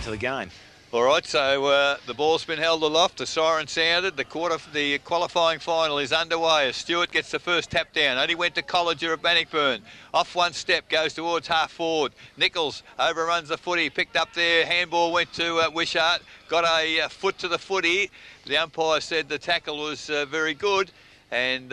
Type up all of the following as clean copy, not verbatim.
for the game. All right, so the ball's been held aloft, the siren sounded, the qualifying final is underway as Stewart gets the first tap down. Only went to Colliger of Bannockburn. Off one step, goes towards half forward. Nichols overruns the footy, picked up there, handball went to Wishart, got a foot to the footy. The umpire said the tackle was very good, and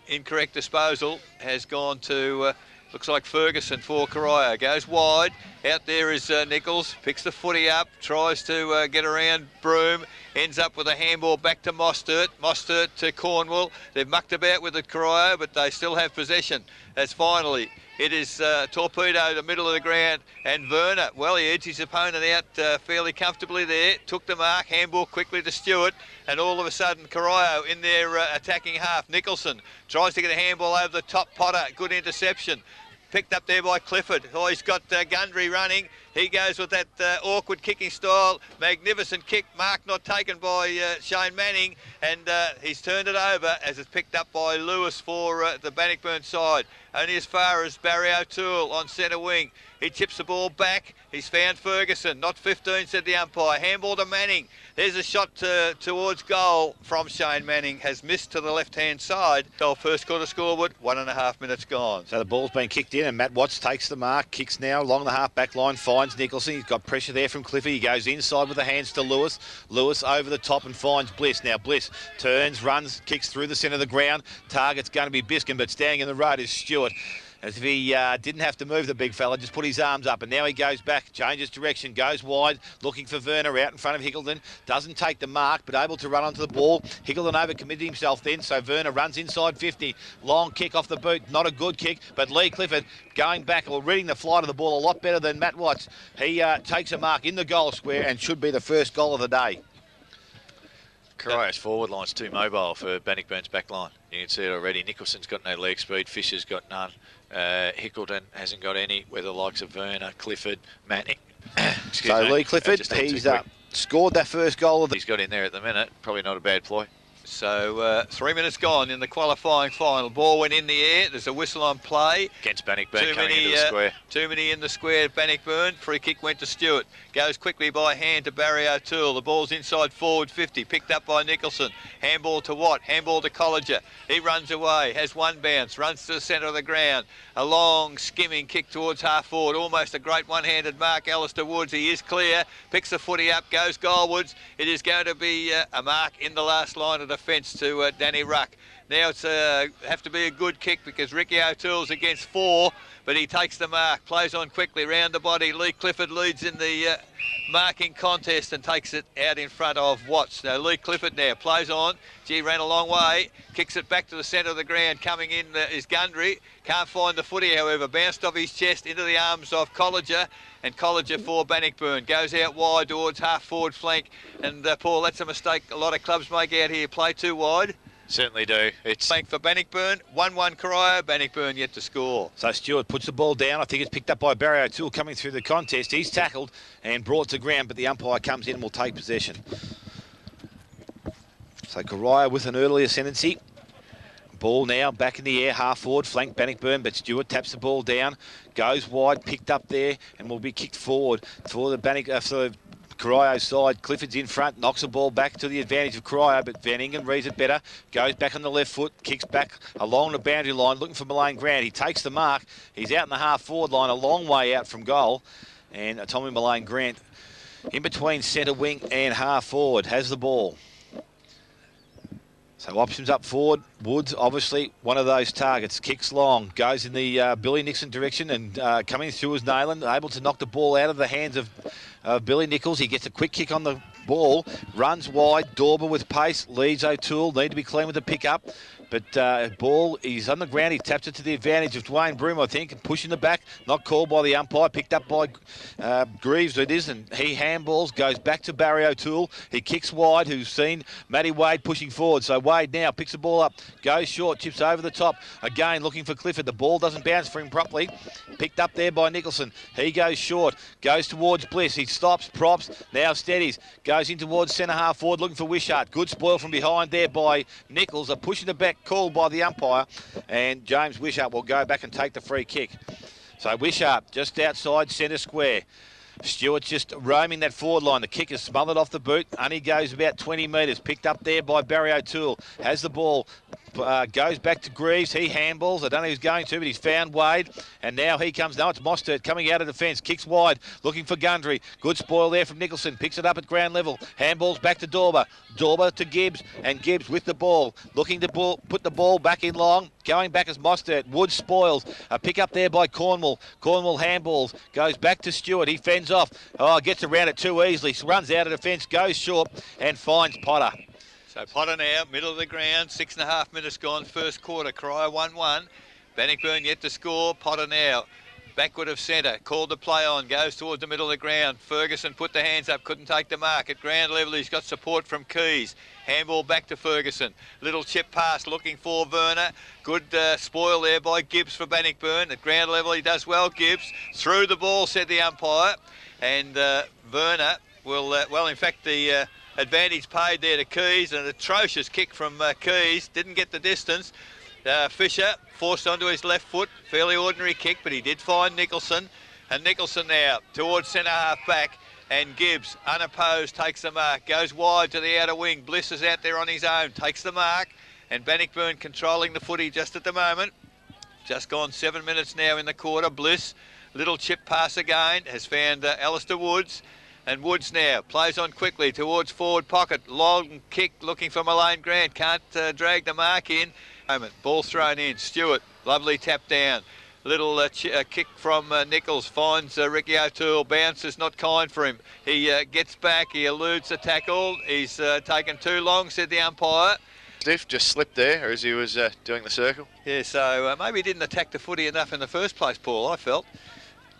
incorrect disposal has gone to... looks like Ferguson for Corio. Goes wide. Out there is Nichols. Picks the footy up. Tries to get around Broome. Ends up with a handball back to Mostert. Mostert to Cornwall. They've mucked about with it, Corio, but they still have possession. As finally, it is Torpedo, the middle of the ground, and Werner. Well, he edged his opponent out fairly comfortably there. Took the mark. Handball quickly to Stewart. And all of a sudden, Corio in their attacking half. Nicholson tries to get a handball over the top. Potter. Good interception. Picked up there by Clifford. Oh, he's got Gundry running. He goes with that awkward kicking style. Magnificent kick. Mark not taken by Shane Manning. And he's turned it over as it's picked up by Lewis for the Bannockburn side. Only as far as Barry O'Toole on centre wing. He chips the ball back. He's found Ferguson. Not 15, said the umpire. Handball to Manning. There's a shot towards goal from Shane Manning. Has missed to the left-hand side. Goal first quarter scoreboard. 1.5 minutes gone. So the ball's been kicked in and Matt Watts takes the mark. Kicks now along the half-back line. Finds Nicholson. He's got pressure there from Clifford. He goes inside with the hands to Lewis. Lewis over the top and finds Bliss. Now Bliss turns, runs, kicks through the centre of the ground. Target's going to be Biskin, but standing in the road is Stewart. As if he didn't have to move, the big fella, just put his arms up. And now he goes back, changes direction, goes wide, looking for Werner out in front of Hickleton. Doesn't take the mark, but able to run onto the ball. Hickleton overcommitted himself then, so Werner runs inside 50. Long kick off the boot, not a good kick, but Lee Clifford going back or reading the flight of the ball a lot better than Matt Watts. He takes a mark in the goal square and should be the first goal of the day. Corio's forward line's too mobile for Bannockburn's back line. You can see it already. Nicholson's got no leg speed. Fisher's got none. Hickleton hasn't got any, with the likes of Werner, Clifford, Manning. So Lee Clifford, he's scored that first goal. He's got in there at the minute. Probably not a bad ploy. So 3 minutes gone in the qualifying final. Ball went in the air. There's a whistle on play. Against Bannockburn coming into the square. Too many in the square at Bannockburn. Free kick went to Stewart. Goes quickly by hand to Barry O'Toole. The ball's inside forward 50. Picked up by Nicholson. Handball to Watt. Handball to Colliger. He runs away. Has one bounce. Runs to the centre of the ground. A long skimming kick towards half forward. Almost a great one-handed mark. Alistair Woods. He is clear. Picks the footy up. Goes goalwards. It is going to be a mark in the last line of defence to Danny Ruck. Now it's have to be a good kick because Ricky O'Toole's against 4, but he takes the mark, plays on quickly round the body. Lee Clifford leads in the marking contest and takes it out in front of Watts. Now Lee Clifford now plays on. Gee, ran a long way, kicks it back to the centre of the ground. Coming in is Gundry. Can't find the footy, however. Bounced off his chest into the arms of Colliger. And Colliger for Bannockburn. Goes out wide towards half-forward flank. And, Paul, that's a mistake a lot of clubs make out here. Play too wide. Certainly do. It's flank for Bannockburn. 1-1 Corio. Bannockburn yet to score. So Stewart puts the ball down. I think it's picked up by Barry O'Toole coming through the contest. He's tackled and brought to ground, but the umpire comes in and will take possession. So Corio with an early ascendancy. Ball now back in the air, half forward, flank Bannockburn, but Stewart taps the ball down, goes wide, picked up there, and will be kicked forward for the Corio side. Clifford's in front, knocks the ball back to the advantage of Corio, but Van Ingen reads it better, goes back on the left foot, kicks back along the boundary line, looking for Mullane Grant. He takes the mark. He's out in the half-forward line, a long way out from goal, and Tommy Mullane Grant in between centre wing and half-forward has the ball. So options up forward. Woods, obviously, one of those targets. Kicks long, goes in the Billy Nixon direction, and coming through is Nayland, able to knock the ball out of the hands of Billy Nichols. He gets a quick kick on the ball, runs wide. Dorber with pace, leads O'Toole. Need to be clean with the pick-up. But ball, he's on the ground. He taps it to the advantage of Dwayne Broome, I think, and pushing the back. Not called by the umpire. Picked up by Greaves, it is, and he handballs, goes back to Barry O'Toole. He kicks wide, who's seen Matty Wade pushing forward. So Wade now picks the ball up, goes short, chips over the top. Again, looking for Clifford. The ball doesn't bounce for him properly. Picked up there by Nicholson. He goes short, goes towards Bliss. He stops, props, now steadies. Goes in towards centre half forward, looking for Wishart. Good spoil from behind there by Nichols. A pushing the back called by the umpire, and James Wishart will go back and take the free kick. So Wishart just outside centre square. Stewart's just roaming that forward line. The kick is smothered off the boot. Only goes about 20 metres. Picked up there by Barry O'Toole. Has the ball. Goes back to Greaves. He handballs. I don't know who's going to, but he's found Wade. And now he comes. No, it's Mostert coming out of defence. Kicks wide. Looking for Gundry. Good spoil there from Nicholson. Picks it up at ground level. Handballs back to Dorber. Dorber to Gibbs. And Gibbs with the ball. Looking to put the ball back in long. Going back as Mostert. Wood spoils. A pick up there by Cornwall. Cornwall handballs. Goes back to Stewart. He fends off. Oh, gets around it too easily. Runs out of defence. Goes short and finds Potter. So Potter now, middle of the ground, 6.5 minutes gone, first quarter, Corio 1-1. Bannockburn yet to score, Potter now, backward of centre, called the play on, goes towards the middle of the ground. Ferguson put the hands up, couldn't take the mark. At ground level, he's got support from Keys. Handball back to Ferguson. Little chip pass looking for Werner. Good spoil there by Gibbs for Bannockburn. At ground level, he does well, Gibbs. Through the ball, said the umpire. And Werner will, well, in fact, the advantage paid there to Keys. An atrocious kick from Keys. Didn't get the distance. Fisher forced onto his left foot. Fairly ordinary kick, but he did find Nicholson. And Nicholson now towards centre half back. And Gibbs, unopposed, takes the mark. Goes wide to the outer wing. Bliss is out there on his own. Takes the mark. And Bannockburn controlling the footy just at the moment. Just gone 7 minutes now in the quarter. Bliss, little chip pass again. Has found Alistair Woods. And Woods now plays on quickly towards forward pocket. Long kick looking for Malane Grant. Can't drag the mark in. Ball thrown in. Stewart, lovely tap down. Little kick from Nichols. Finds Ricky O'Toole. Bounces not kind for him. He gets back. He eludes the tackle. He's taken too long, said the umpire. Stiff just slipped there as he was doing the circle. Yeah, so maybe he didn't attack the footy enough in the first place, Paul, I felt.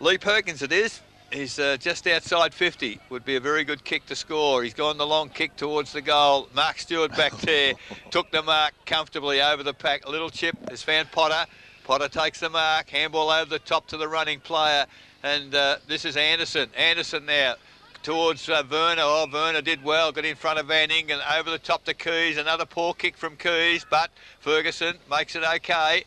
Lee Perkins it is. He's just outside 50. Would be a very good kick to score. He's gone the long kick towards the goal. Mark Stewart back there. Took the mark comfortably over the pack. A little chip has found Potter. Potter takes the mark. Handball over the top to the running player. And this is Anderson. Anderson now towards Werner. Oh, Werner did well. Got in front of Van Ingen. Over the top to Keys. Another poor kick from Keys. But Ferguson makes it okay.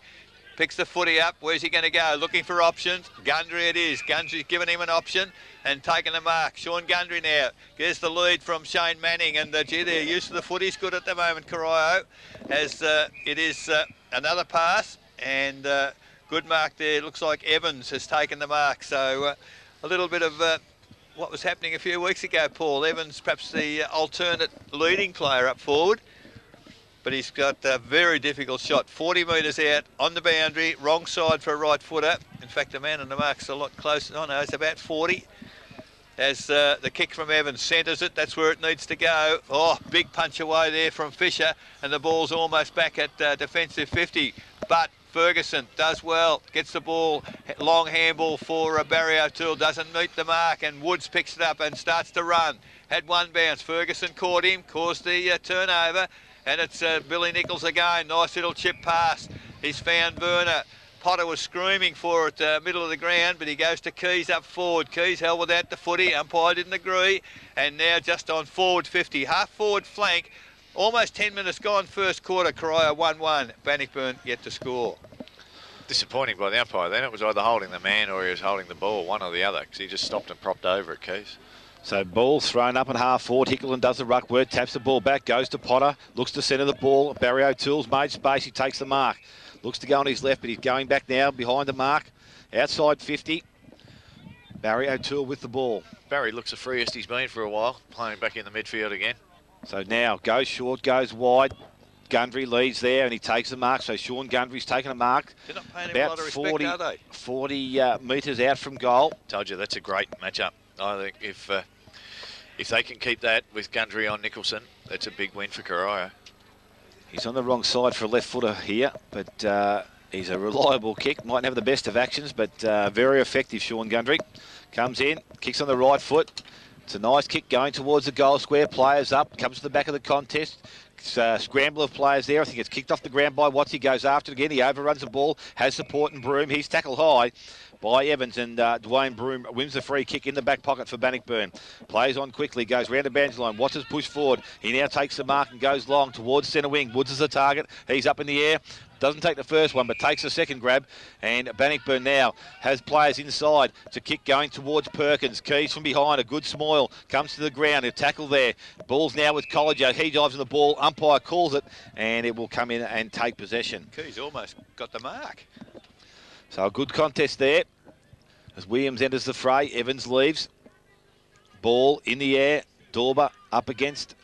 Picks the footy up. Where's he going to go? Looking for options. Gundry it is. Gundry's given him an option and taken the mark. Sean Gundry now gets the lead from Shane Manning. And gee, their use of the footy's good at the moment, Corio. As it is another pass. And good mark there. Looks like Evans has taken the mark. So a little bit of what was happening a few weeks ago, Paul. Evans perhaps the alternate leading player up forward. But he's got a very difficult shot. 40 metres out on the boundary, wrong side for a right footer. In fact, the man on the mark's a lot closer. Oh no, it's about 40. As the kick from Evans centres it, that's where it needs to go. Oh, big punch away there from Fisher, and the ball's almost back at defensive 50. But Ferguson does well, gets the ball, long handball for Barry O'Toole, doesn't meet the mark, and Woods picks it up and starts to run. Had one bounce, Ferguson caught him, caused the turnover. And it's Billy Nichols again. Nice little chip pass. He's found Werner. Potter was screaming for it, middle of the ground, but he goes to Keys up forward. Keys held without the footy. Umpire didn't agree. And now just on forward 50. Half forward flank. Almost 10 minutes gone first quarter. Corio 1-1. Bannockburn yet to score. Disappointing by the umpire then. It was either holding the man or he was holding the ball, one or the other, because he just stopped and propped over it, Keys. So ball thrown up in half forward. Hickleton does the ruck work, taps the ball back, goes to Potter, looks to centre the ball. Barry O'Toole's made space, he takes the mark. Looks to go on his left, but he's going back now behind the mark. Outside 50. Barry O'Toole with the ball. Barry looks the freest he's been for a while, playing back in the midfield again. So now goes short, goes wide. Gundry leads there and he takes the mark. So Sean Gundry's taken a mark. They're not paying him a lot of respect, are they? 40 metres out from goal. Told you, that's a great matchup. I think if they can keep that with Gundry on Nicholson, that's a big win for Corio. He's on the wrong side for a left footer here, but he's a reliable kick. Mightn't have the best of actions, but very effective, Sean Gundry. Comes in, kicks on the right foot. It's a nice kick going towards the goal square. Players up, comes to the back of the contest. Scramble of players there. I think it's kicked off the ground by Watts. He goes after it again. He overruns the ball, has support and Broom. He's tackled high by Evans, and Dwayne Broom wins the free kick in the back pocket for Bannockburn. Plays on quickly, goes round the boundary line. Watts has pushed forward. He now takes the mark and goes long towards centre wing. Woods is the target. He's up in the air. doesn't take the first one, but takes the second grab. And Bannockburn now has players inside to kick going towards Perkins. Keys from behind, a good smile, comes to the ground, a tackle there. Ball's now with Corio. He dives on the ball, umpire calls it, and it will come in and take possession. Keys almost got the mark. So a good contest there. As Williams enters the fray, Evans leaves. Ball in the air, Dorber up against,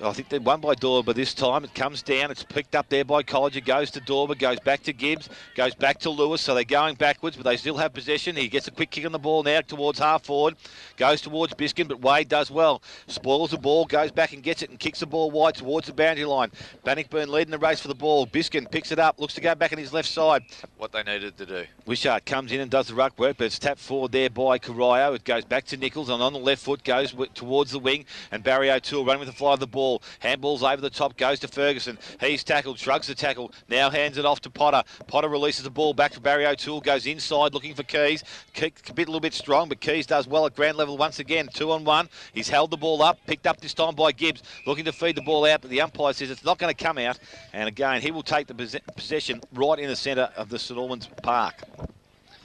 I think they won by Dorber this time. It comes down, it's picked up there by College. It goes to Dorber, goes back to Gibbs, goes back to Lewis. So they're going backwards, but they still have possession. He gets a quick kick on the ball now towards half forward. Goes towards Biskin, but Wade does well. Spoils the ball, goes back and gets it and kicks the ball wide towards the boundary line. Bannockburn leading the race for the ball. Biskin picks it up, looks to go back on his left side. What they needed to do. Wishart comes in and does the ruck work, but it's tapped forward there by Corio. It goes back to Nichols, and on the left foot goes towards the wing, and Barry O'Toole running with the fly of the ball. Handballs over the top, goes to Ferguson. He's tackled, shrugs the tackle, now hands it off to Potter. Potter releases the ball back to Barry O'Toole, goes inside looking for Keys. Kick a little bit strong, but Keys does well at ground level once again. 2-on-1. He's held the ball up, picked up this time by Gibbs, looking to feed the ball out, but the umpire says it's not going to come out. And again, he will take the possession right in the centre of the St Albans Park.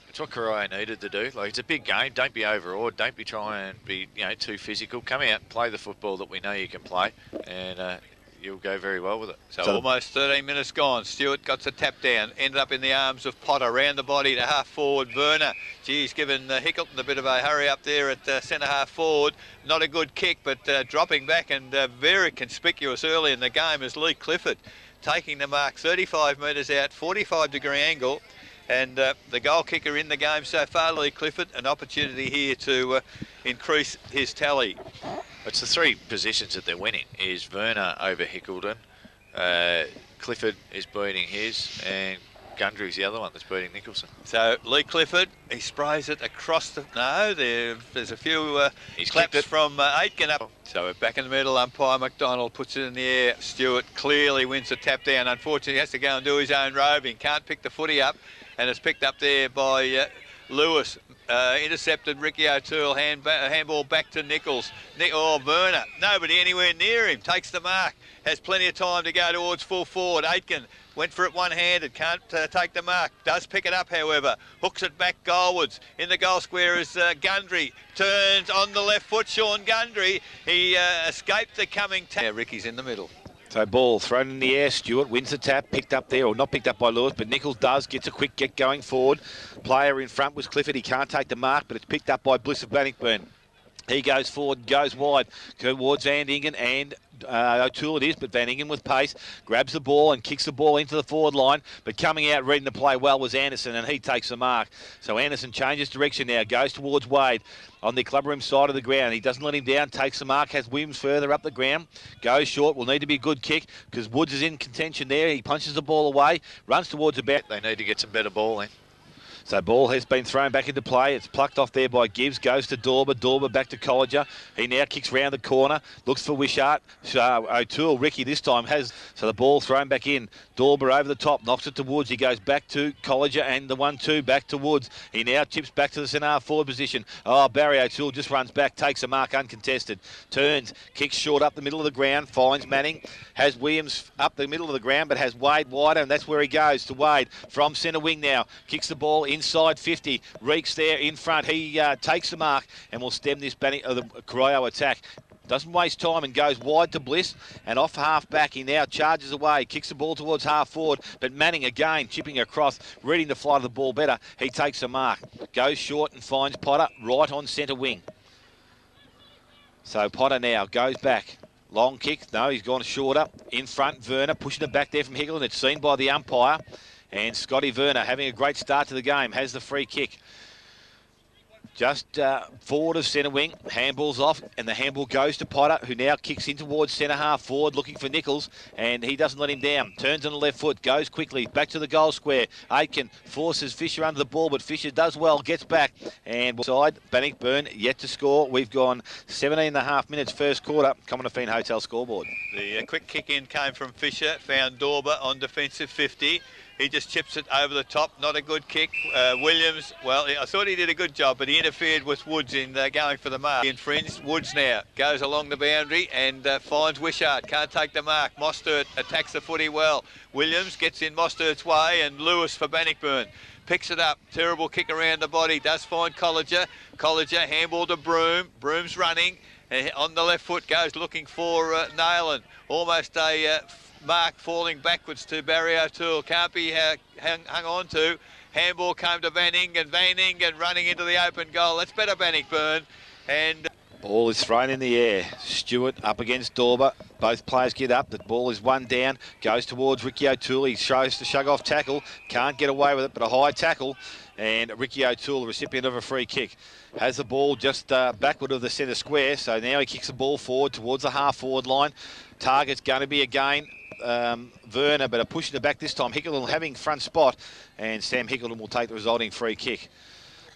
It's what Corio needed to do. Like, it's a big game. Don't be overawed. Don't be trying to be, too physical. Come out and play the football that we know you can play, and you'll go very well with it. So almost 13 minutes gone. Stewart got the tap down, ended up in the arms of Potter, round the body to half forward. Werner, geez, giving Hickleton a bit of a hurry up there at centre half forward. Not a good kick, but dropping back and very conspicuous early in the game is Lee Clifford, taking the mark 35 metres out, 45-degree angle. And the goal kicker in the game so far, Lee Clifford, an opportunity here to increase his tally. It's the three positions that they're winning, is Werner over Hickleton, Clifford is beating his, and Gundry's the other one that's beating Nicholson. So Lee Clifford, he sprays it across the... No, there's a few claps from Aitken up. So back in the middle, umpire McDonald puts it in the air. Stewart clearly wins the tap down. Unfortunately, he has to go and do his own roving. Can't pick the footy up, and it's picked up there by Lewis. Intercepted Ricky O'Toole, handball back to Nichols. Werner, nobody anywhere near him, takes the mark, has plenty of time to go towards full forward. Aitken went for it one-handed, can't take the mark, does pick it up however, hooks it back goalwards. In the goal square is Gundry, turns on the left foot, Sean Gundry, he escaped the coming tap. Yeah, Ricky's in the middle. So ball thrown in the air, Stewart wins the tap, picked up there, or not picked up by Lewis, but Nichols does, gets a quick get going forward. Player in front was Clifford, he can't take the mark, but it's picked up by Bliss of Bannockburn. He goes forward, goes wide towards Van Ingen, and O'Toole it is, but Van Ingen with pace, grabs the ball and kicks the ball into the forward line, but coming out reading the play well was Anderson, and he takes the mark. So Anderson changes direction now, goes towards Wade on the clubroom side of the ground. He doesn't let him down, takes the mark, has Williams further up the ground, goes short, will need to be a good kick because Woods is in contention there. He punches the ball away, runs towards the bat. They need to get some better ball in. So ball has been thrown back into play. It's plucked off there by Gibbs. Goes to Dorber. Dorber back to Colliger. He now kicks round the corner. Looks for Wishart. O'Toole, Ricky this time has. So the ball thrown back in. Dorber over the top. Knocks it to Woods. He goes back to Colliger and the 1-2 back to Woods. He now chips back to the centre forward position. Oh, Barry O'Toole just runs back. Takes a mark uncontested. Turns. Kicks short up the middle of the ground. Finds Manning. Has Williams up the middle of the ground but has Wade wider, and that's where he goes to Wade from centre wing now. Kicks the ball inside 50. Reeks there in front. He takes the mark and will stem this the Corio attack. Doesn't waste time and goes wide to Bliss and off half back. He now charges away, kicks the ball towards half forward, but Manning again chipping across, reading the flight of the ball better. He takes a mark, goes short and finds Potter right on centre wing. So Potter now goes back. Long kick, no, he's gone shorter. In front, Werner pushing it back there from Hickle, and it's seen by the umpire. And Scotty Werner having a great start to the game, has the free kick. Just forward of centre wing, handball's off, and the handball goes to Potter, who now kicks in towards centre half forward, looking for Nichols, and he doesn't let him down. Turns on the left foot, goes quickly, back to the goal square. Aitken forces Fisher under the ball, but Fisher does well, gets back, and side, Bannockburn yet to score. We've gone 17.5 minutes first quarter, Commonwealth Hotel scoreboard. The quick kick in came from Fisher, found Dorber on defensive 50. He just chips it over the top. Not a good kick. Williams, well, I thought he did a good job, but he interfered with Woods in going for the mark. He infringed. Woods now goes along the boundary and finds Wishart. Can't take the mark. Mostert attacks the footy well. Williams gets in Mostert's way, and Lewis for Bannockburn. Picks it up. Terrible kick around the body. Does find Colliger. Colliger, handball to Broome. Broome's running. On the left foot goes looking for Nayland. Almost a mark falling backwards to Barry O'Toole. Can't be hung on to. Handball came to Van Ingen running into the open goal. That's better Bannockburn. And ball is thrown in the air. Stewart up against Dorber. Both players get up. The ball is one down. Goes towards Ricky O'Toole. He tries to shug off tackle. Can't get away with it, but a high tackle. And Ricky O'Toole, the recipient of a free kick, has the ball just backward of the centre square. So now he kicks the ball forward towards the half-forward line. Target's going to be again Werner, but pushing it back this time. Hickleton having front spot, and Sam Hickleton will take the resulting free kick.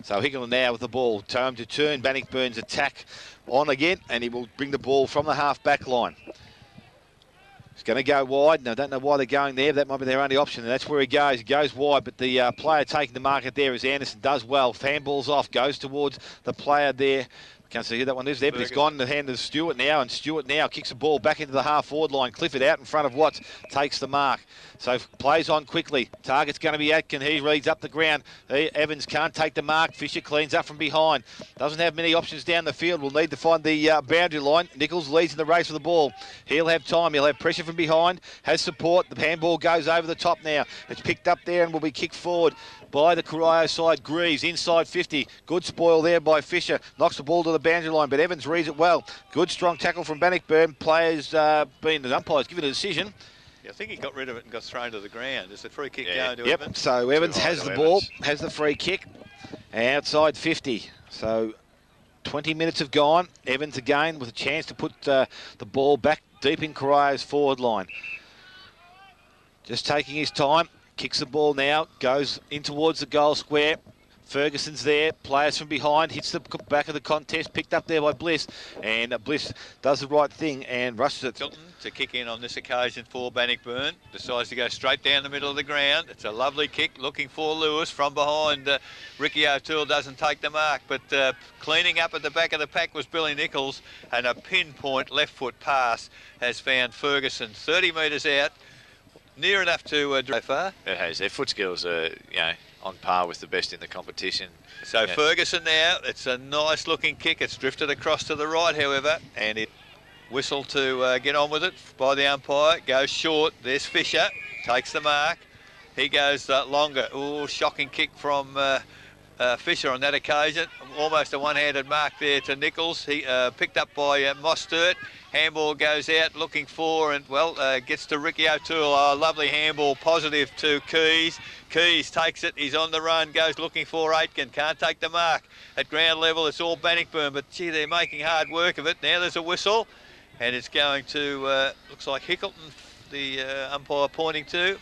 So Hickleton now with the ball. Time to turn Bannockburn's attack on again, and he will bring the ball from the half-back line. He's going to go wide, and I don't know why they're going there, but that might be their only option, and that's where he goes. He goes wide, but the player taking the market there is Anderson. Does well. Handball's off, goes towards the player there. Can't see who that one is there, but it's gone in the hand of Stewart now, and Stewart now kicks the ball back into the half-forward line. Clifford out in front of Watts, takes the mark. So plays on quickly. Target's going to be Atkin. He reads up the ground. Evans can't take the mark. Fisher cleans up from behind. Doesn't have many options down the field. Will need to find the boundary line. Nichols leads in the race for the ball. He'll have time. He'll have pressure from behind. Has support. The handball goes over the top now. It's picked up there and will be kicked forward by the Corio side. Greaves inside 50. Good spoil there by Fisher. Knocks the ball to the boundary line, but Evans reads it well. Good strong tackle from Bannockburn. Players the umpires given a decision. Yeah, I think he got rid of it and got thrown to the ground. Is the free kick going to Evans? Yep, so Evans has the ball, has the free kick, outside 50. So 20 minutes have gone. Evans again with a chance to put the ball back deep in Corio's forward line. Just taking his time, kicks the ball now, goes in towards the goal square. Ferguson's there, players from behind, hits the back of the contest, picked up there by Bliss, and Bliss does the right thing and rushes it. Hilton to kick in on this occasion for Bannockburn, decides to go straight down the middle of the ground. It's a lovely kick, looking for Lewis from behind. Ricky O'Toole doesn't take the mark, but cleaning up at the back of the pack was Billy Nichols, and a pinpoint left foot pass has found Ferguson 30 metres out, near enough to drive far. It has. Their foot skills are, on par with the best in the competition. So Ferguson now, it's a nice looking kick. It's drifted across to the right, however, and it whistled to get on with it by the umpire. Goes short. There's Fisher, takes the mark. He goes longer. Oh, shocking kick from Fisher on that occasion. Almost a one-handed mark there to Nichols. He picked up by Mostert. Handball goes out looking for, and gets to Ricky O'Toole. Oh, lovely handball, positive to Keys. Keys takes it, he's on the run, goes looking for Aitken, can't take the mark. At ground level, it's all Bannockburn, but gee, they're making hard work of it. Now there's a whistle, and it's going to, looks like Hickleton, the umpire pointing to,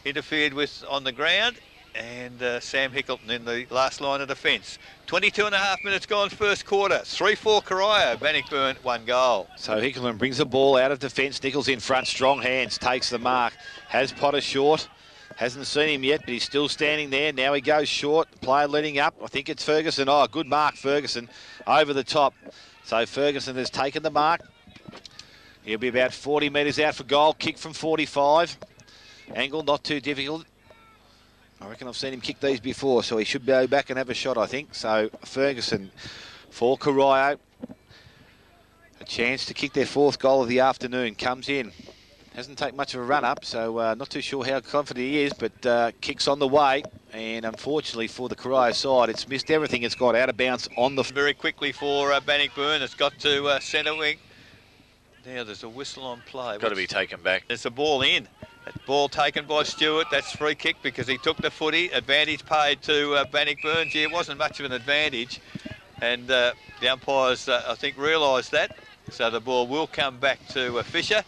interfered with on the ground, and Sam Hickleton in the last line of defence. 22 and a half minutes gone first quarter. 3-4 Corio. Bannockburn, 1 goal. So Hickleton brings the ball out of defence. Nichols in front, strong hands, takes the mark. Has Potter short. Hasn't seen him yet, but he's still standing there. Now he goes short. Player letting up. I think it's Ferguson. Oh, good mark, Ferguson, over the top. So Ferguson has taken the mark. He'll be about 40 metres out for goal. Kick from 45. Angle not too difficult. I reckon I've seen him kick these before, so he should go back and have a shot, I think. So Ferguson for Corio. A chance to kick their 4th goal of the afternoon. Comes in. Hasn't taken much of a run-up, so not too sure how confident he is, but kicks on the way. And unfortunately for the Corio side, it's missed everything. It's got out of bounds on the... Very quickly for Bannockburn. It's got to centre wing. Now there's a whistle on play. Got to be taken back. There's a ball in. That ball taken by Stewart. That's free kick because he took the footy. Advantage paid to Bannockburn. Gee, it wasn't much of an advantage. And the umpires, I think, realised that. So the ball will come back to Fisher,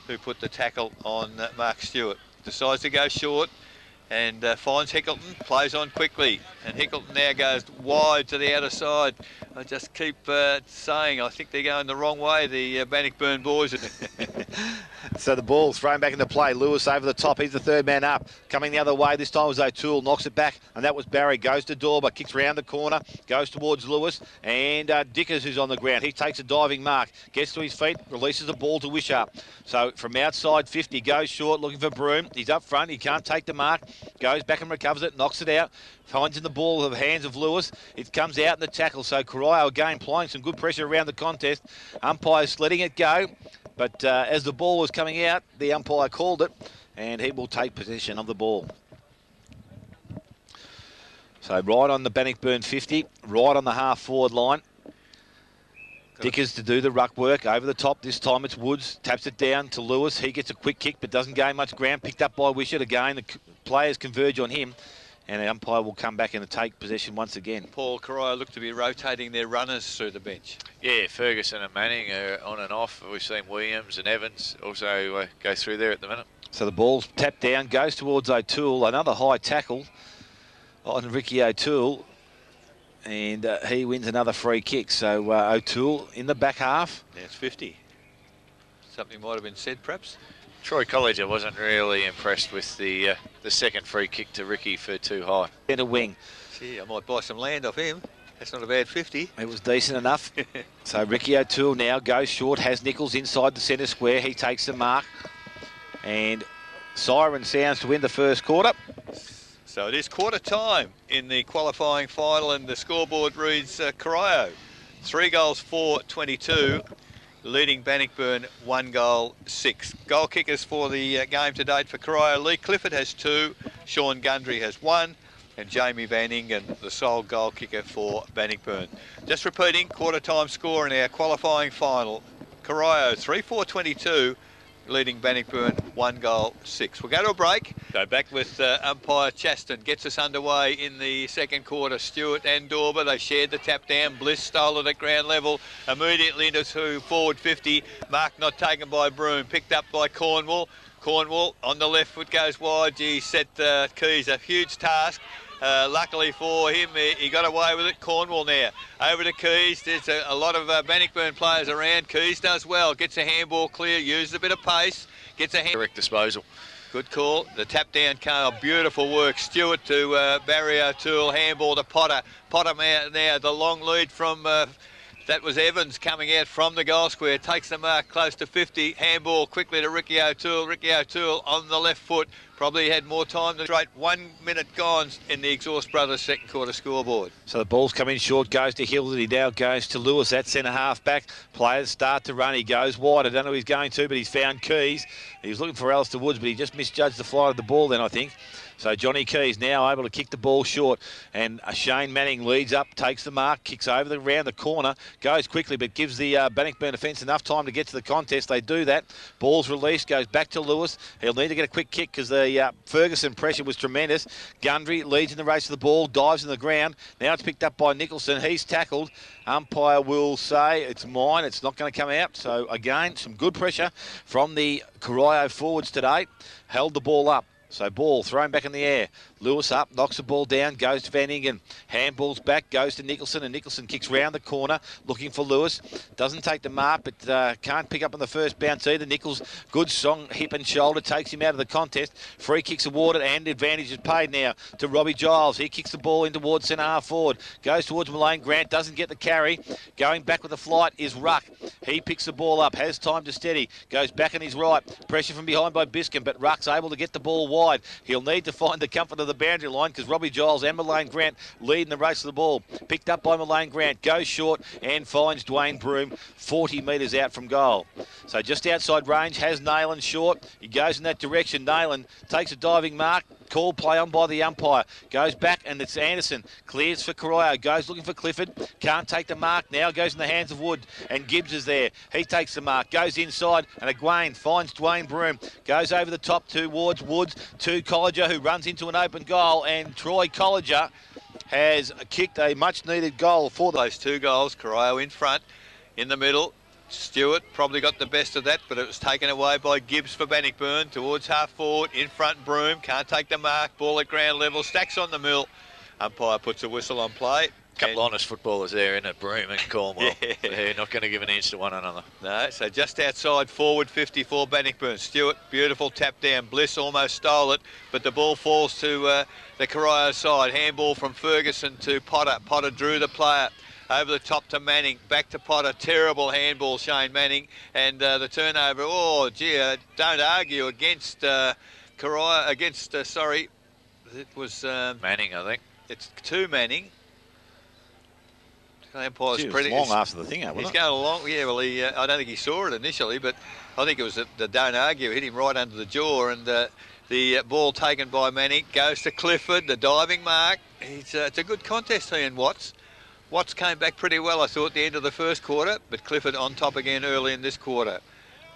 who put the tackle on Mark Stewart. Decides to go short and finds Hickleton, plays on quickly. And Hickleton now goes wide to the outer side. I just keep saying, I think they're going the wrong way, the Bannockburn boys. So the ball thrown back into play. Lewis over the top. He's the third man up. Coming the other way. This time was O'Toole. Knocks it back. And that was Barry. Goes to Dorber. Kicks round the corner. Goes towards Lewis. And Dickers, who's on the ground. He takes a diving mark. Gets to his feet. Releases the ball to Wishart. So from outside 50. Goes short. Looking for Broome. He's up front. He can't take the mark. Goes back and recovers it. Knocks it out. Finds in the ball of the hands of Lewis. It comes out in the tackle. So Corio again applying some good pressure around the contest. Umpire's letting it go. But as the ball was coming out, the umpire called it, and he will take possession of the ball. So right on the Bannockburn 50, right on the half-forward line. Dickers to do the ruck work over the top. This time it's Woods, taps it down to Lewis. He gets a quick kick, but doesn't gain much ground. Picked up by Wishart again. The players converge on him. And the umpire will come back and take possession once again. Paul, Corio look to be rotating their runners through the bench. Yeah, Ferguson and Manning are on and off. We've seen Williams and Evans also go through there at the minute. So the ball's tapped down, goes towards O'Toole. Another high tackle on Ricky O'Toole. And he wins another free kick. So O'Toole in the back half. Yeah, it's 50. Something might have been said, perhaps. Troy Colliger wasn't really impressed with the second free kick to Ricky for too high. Centre wing. Gee, I might buy some land off him. That's not a bad 50. It was decent enough. So Ricky O'Toole now goes short, has Nichols inside the centre square. He takes the mark. And siren sounds to win the first quarter. So it is quarter time in the qualifying final, and the scoreboard reads Corio 3 goals 4-22. Leading Bannockburn 1 goal 6. Goal kickers for the game to date for Corio. Lee Clifford has 2, Sean Gundry has 1, and Jamie Van Ingen the sole goal kicker for Bannockburn. Just repeating, quarter time score in our qualifying final. Corio 3-4-22, leading Bannockburn 1 goal 6. We'll go to a break. Go back with umpire Chaston. Gets us underway in the second quarter. Stewart and Dorber, they shared the tap down. Bliss stole it at ground level. Immediately into forward 50. Mark not taken by Broome. Picked up by Cornwall. Cornwall on the left foot goes wide. He set Keys a huge task. Luckily for him, he got away with it. Cornwall now over to Keys. There's a lot of Bannockburn players around. Keys does well. Gets a handball clear. Uses a bit of pace. Gets a hand. Direct disposal. Good call. The tap down came. Beautiful work. Stewart to Barry O'Toole. Handball to Potter. Potter now the long lead from. That was Evans coming out from the goal square. Takes the mark close to 50. Handball quickly to Ricky O'Toole. Ricky O'Toole on the left foot. Probably had more time than straight. 1 minute gone in the Exhaust Brothers second quarter scoreboard. So the ball's coming short, goes to Hills, and he now goes to Lewis at centre half back. Players start to run. He goes wide. I don't know who he's going to, but he's found Keys. He was looking for Alistair Woods, but he just misjudged the flight of the ball then, I think. So Johnny Keys now able to kick the ball short, and Shane Manning leads up, takes the mark, kicks over around the corner, goes quickly, but gives the Bannockburn defence enough time to get to the contest. They do that. Ball's released, goes back to Lewis. He'll need to get a quick kick because the Ferguson pressure was tremendous. Gundry leads in the race to the ball, dives in the ground. Now it's picked up by Nicholson. He's tackled. Umpire will say it's mine. It's not going to come out. So again, some good pressure from the Corio forwards today. Held the ball up. So ball thrown back in the air. Lewis up, knocks the ball down, goes to Van Ingen. Handball's back, goes to Nicholson, and Nicholson kicks round the corner, looking for Lewis. Doesn't take the mark, but can't pick up on the first bounce either. Nichols, good strong hip and shoulder, takes him out of the contest. Free kicks awarded, and advantage is paid now to Robbie Giles. He kicks the ball in towards centre half forward. Goes towards Mullane Grant, doesn't get the carry. Going back with the flight is Ruck. He picks the ball up, has time to steady. Goes back on his right. Pressure from behind by Biscombe, but Ruck's able to get the ball wide. He'll need to find the comfort of the boundary line because Robbie Giles and Mullane Grant lead in the race of the ball. Picked up by Mullane Grant, goes short and finds Dwayne Broome 40 metres out from goal. So just outside range has Nayland short. He goes in that direction. Nayland takes a diving mark. Call play on by the umpire. Goes back and it's Anderson. Clears for Corio. Goes looking for Clifford. Can't take the mark. Now goes in the hands of Wood. And Gibbs is there. He takes the mark. Goes inside and Egwene finds Dwayne Broome. Goes over the top towards Woods to Colliger, who runs into an open goal. And Troy Colliger has kicked a much needed goal for Those 2 goals. Corio in front. In the middle. Stewart probably got the best of that, but it was taken away by Gibbs for Bannockburn. Towards half forward, in front Broome, can't take the mark. Ball at ground level, Stacks on the mill. Umpire puts a whistle on play. Couple honest footballers there in a Broome and Cornwall. Yeah. They're not going to give an inch to one another. No, so just outside forward 54 Bannockburn. Stewart, beautiful tap down. Bliss almost stole it, but the ball falls to the Corio side. Handball from Ferguson to Potter. Potter drew the player. Over the top to Manning, back to Potter, terrible handball, Shane Manning, and the turnover. Oh, gee, don't argue against Corio, sorry, it was... Manning, I think. It's to Manning. The umpire's Gee, it was pretty long after the thing, wasn't He's it? going along. Yeah, well, I don't think he saw it initially, but I think it was the don't argue. Hit him right under the jaw, and the ball taken by Manning goes to Clifford, the diving mark. It's a good contest, he and Watts. Watts came back pretty well, I thought, at the end of the first quarter, but Clifford on top again early in this quarter.